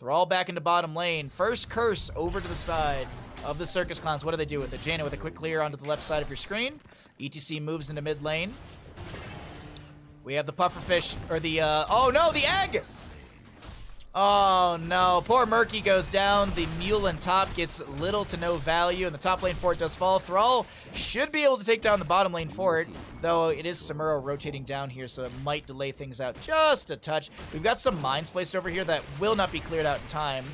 Thrall back into bottom lane. First curse over to the side of the Circus Clowns. What do they do with it? Jaina with a quick clear onto the left side of your screen. ETC moves into mid lane. We have the pufferfish, or the, oh no, the egg! Oh no, poor Murky goes down. The mule in top gets little to no value, and the top lane for it does fall. Thrall should be able to take down the bottom lane for it, though it is Samuro rotating down here, so it might delay things out just a touch. We've got some mines placed over here that will not be cleared out in time.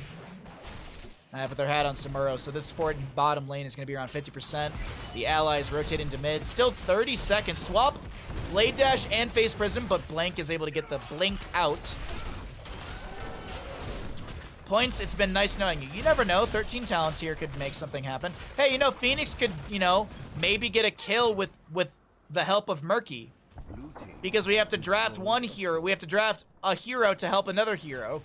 But they're hat on Samuro, so this fort in bottom lane is going to be around 50%. The allies rotate into mid. Still 30 seconds. Swap, Blade Dash, and Phase Prism, but Blank is able to get the blink out. Points, it's been nice knowing you. You never know, 13 talent tier could make something happen. Hey, you know, Phoenix could, you know, maybe get a kill with the help of Murky. Because we have to draft one hero. We have to draft a hero to help another hero.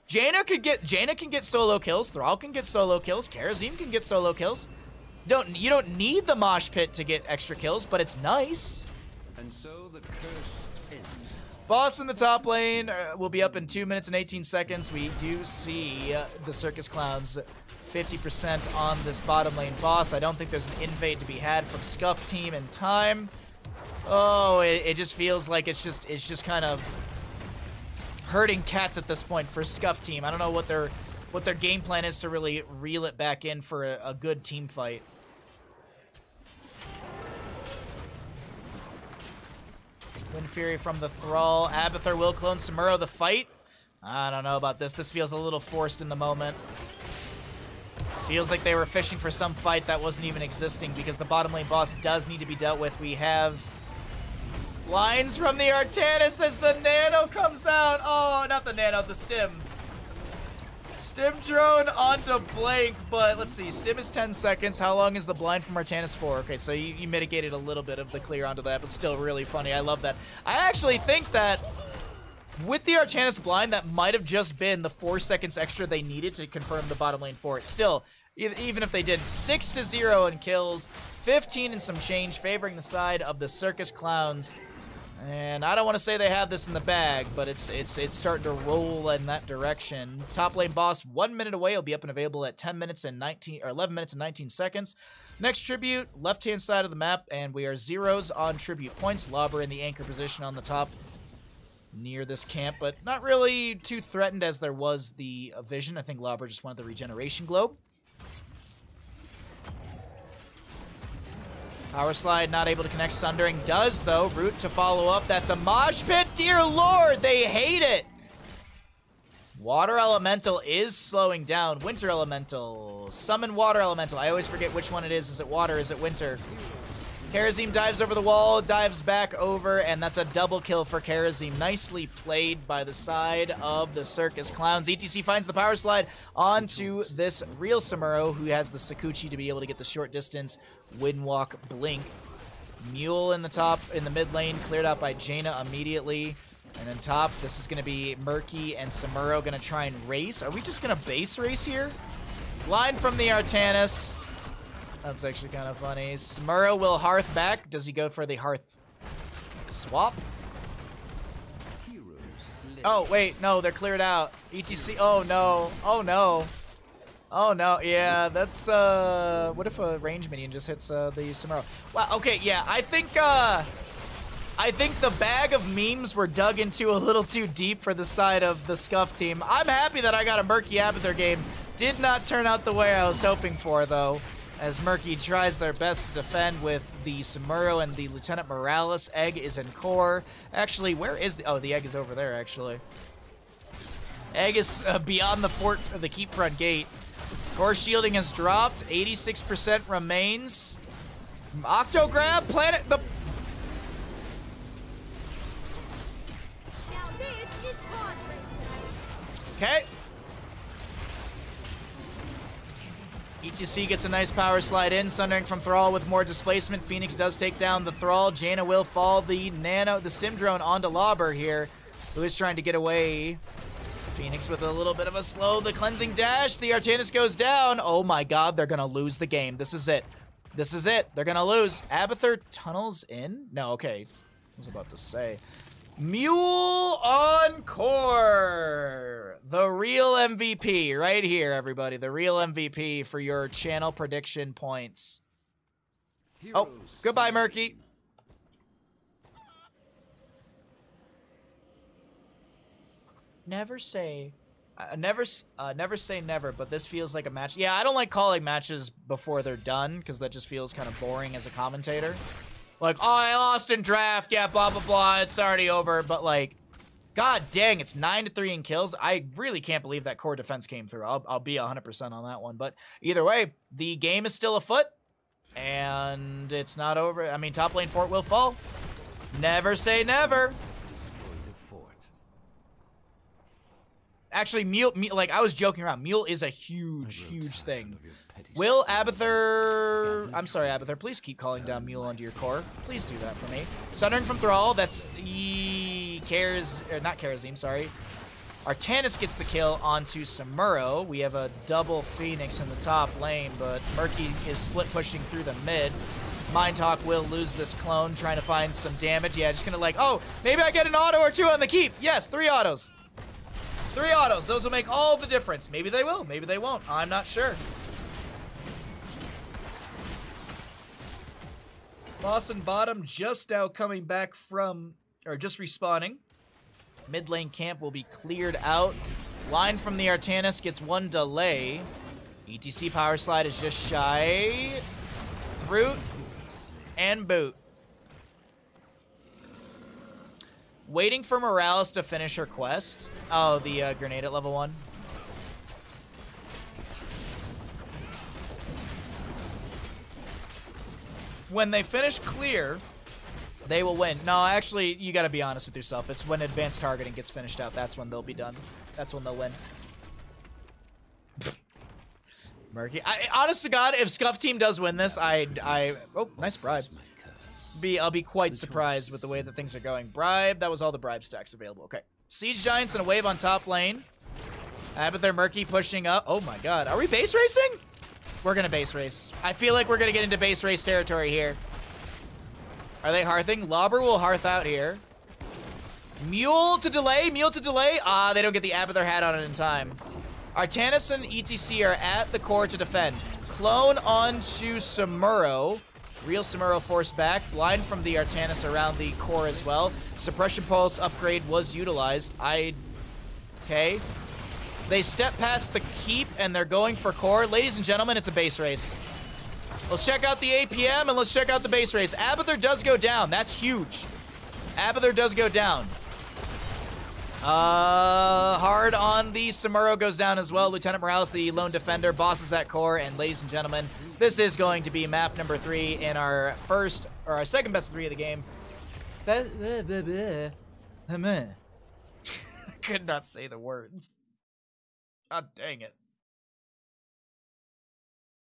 Jaina can get solo kills. Thrall can get solo kills. Karazim can get solo kills. You don't need the mosh pit to get extra kills, but it's nice. And so the curse ends. Boss in the top lane will be up in 2 minutes and 18 seconds. We do see the Circus Clowns 50% on this bottom lane boss. I don't think there's an invade to be had from Scuffed team in time. Oh, it just feels like it's just kind of herding cats at this point for Scuffed team. I don't know what their game plan is to really reel it back in for a good team fight. Wind Fury from the Thrall. Abathur will clone Samuro. The fight? I don't know about this. This feels a little forced in the moment. Feels like they were fishing for some fight that wasn't even existing because the bottom lane boss does need to be dealt with. We have lines from the Artanis as the Nano comes out. Oh, not the Nano, the Stim. Stim drone onto Blank, but let's see. Stim is 10 seconds. How long is the blind from Artanis for? Okay, so you mitigated a little bit of the clear onto that, but still really funny. I love that. I actually think that with the Artanis blind, that might have just been the 4 seconds extra they needed to confirm the bottom lane for it. Still, even if they did 6-0 in kills, 15 and some change, favoring the side of the Circus Clowns. And I don't want to say they have this in the bag, but it's starting to roll in that direction. Top lane boss, 1 minute away. He'll be up and available at 11 minutes and 19 seconds. Next tribute, left-hand side of the map, and we are zeros on tribute points. Lobber in the anchor position on the top near this camp, but not really too threatened as there was the vision. I think Lobber just wanted the regeneration globe. Power slide not able to connect. Sundering does, though. Root to follow up. That's a mosh pit. Dear Lord, they hate it. Water Elemental is slowing down. Winter Elemental. Summon Water Elemental. I always forget which one it is. Is it water? Is it winter? Karazim dives over the wall, dives back over, and that's a double kill for Karazim. Nicely played by the side of the Circus Clowns. ETC finds the power slide onto this real Samuro, who has the Sakuchi to be able to get the short distance Windwalk Blink. Mule in the top, in the mid lane, cleared out by Jaina immediately. And on top, this is going to be Murky and Samuro going to try and race. Are we just going to base race here? Line from the Artanis. That's actually kind of funny. Samuro will Hearth back. Does he go for the Hearth swap? Oh, wait. No, they're cleared out. ETC. Oh, no. Oh, no. Oh, no. Yeah, that's... what if a range minion just hits the Samuro? Wow, okay, yeah. I think the bag of memes were dug into a little too deep for the side of the Scuffed team. I'm happy that I got a Murky Abathur game. Did not turn out the way I was hoping for, though, as Murky tries their best to defend with the Samuro and the Lieutenant Morales. Egg is in core. Actually, where is the... Oh, the egg is over there, actually. Egg is beyond the fort, the keep front gate. Core shielding has dropped. 86% remains. Octograb, planet... The... Now this is pod racing. Okay. ETC gets a nice power slide in. Sundering from Thrall with more displacement. Phoenix does take down the Thrall. Jaina will fall the Stim drone onto Lobber here, who is trying to get away. Phoenix with a little bit of a slow. The cleansing dash. The Artanis goes down. Oh my god, they're going to lose the game. This is it. This is it. They're going to lose. Abathur tunnels in? No, okay. I was about to say. Mule Encore! The real MVP right here, everybody. The real MVP for your channel prediction points. Oh, goodbye, Murky. Never say... never say never, but this feels like a match. Yeah, I don't like calling matches before they're done, because that just feels kind of boring as a commentator. Like, oh, I lost in draft, yeah, blah, blah, blah, it's already over. But, like, god dang, it's 9-3 in kills. I really can't believe that core defense came through. I'll be 100% on that one. But either way, the game is still afoot, and it's not over. I mean, top lane fort will fall. Never say never. Actually, Mule, like, I was joking around. Mule is a huge, huge thing. Will Abathur... I'm sorry, Abathur. Please keep calling down Mule onto your core. Please do that for me. Sundering from Thrall. That's... not Karazim, sorry. Artanis gets the kill onto Samuro. We have a double Phoenix in the top lane, but Murky is split pushing through the mid. Mindtalk will lose this clone, trying to find some damage. Yeah, just gonna like... Oh, maybe I get an auto or two on the keep. Yes, 3 autos. 3 autos. Those will make all the difference. Maybe they will. Maybe they won't. I'm not sure. Boss and bottom just now coming back from, or just respawning. Mid lane camp will be cleared out. Line from the Artanis gets 1 delay. ETC power slide is just shy. Root and boot. Waiting for Morales to finish her quest. Oh, the grenade at level 1. When they finish clear, they will win. No, actually, you gotta be honest with yourself. It's when advanced targeting gets finished out. That's when they'll be done. That's when they'll win. Murky. Honest to God, if Scuffed team does win this, oh, nice bribe. I'll be quite surprised with the way that things are going. Bribe, that was all the bribe stacks available. Okay. Siege Giants and a wave on top lane. Abathur Murky pushing up. Oh my god. Are we base racing? We're gonna base race. I feel like we're gonna get into base race territory here. Are they hearthing? Lobber will hearth out here. Mule to delay. Mule to delay. Ah, they don't get the Abathur hat on it in time. Artanis and ETC are at the core to defend. Clone onto Samuro. Real Samuro forced back. Blind from the Artanis around the core as well. Suppression Pulse upgrade was utilized. Okay. They step past the keep and they're going for core. Ladies and gentlemen, it's a base race. Let's check out the APM and let's check out the base race. Abathur does go down. That's huge. Abathur does go down. Hard on the Samuro goes down as well. Lieutenant Morales, the lone defender, bosses that core, and ladies and gentlemen, this is going to be map number 3 in our second best of 3 of the game. Could not say the words. God dang it.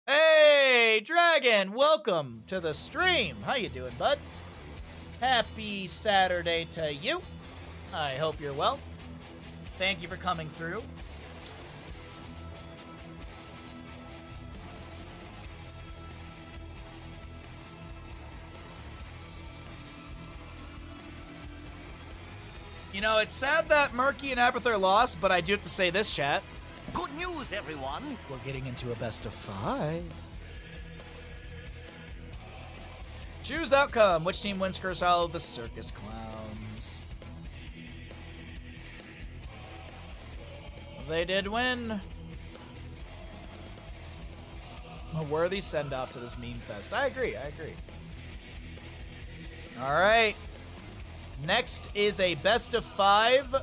Hey, Dragon, welcome to the stream. How you doing, bud? Happy Saturday to you. I hope you're well. Thank you for coming through. You know, it's sad that Murky and Abathur lost, but I do have to say this, chat. Good news, everyone. We're getting into a best of 5. Choose outcome. Which team wins Curse Hollow? The Circus Clowns. They did win. A worthy send-off to this meme fest. I agree. All right. Next is a best of 5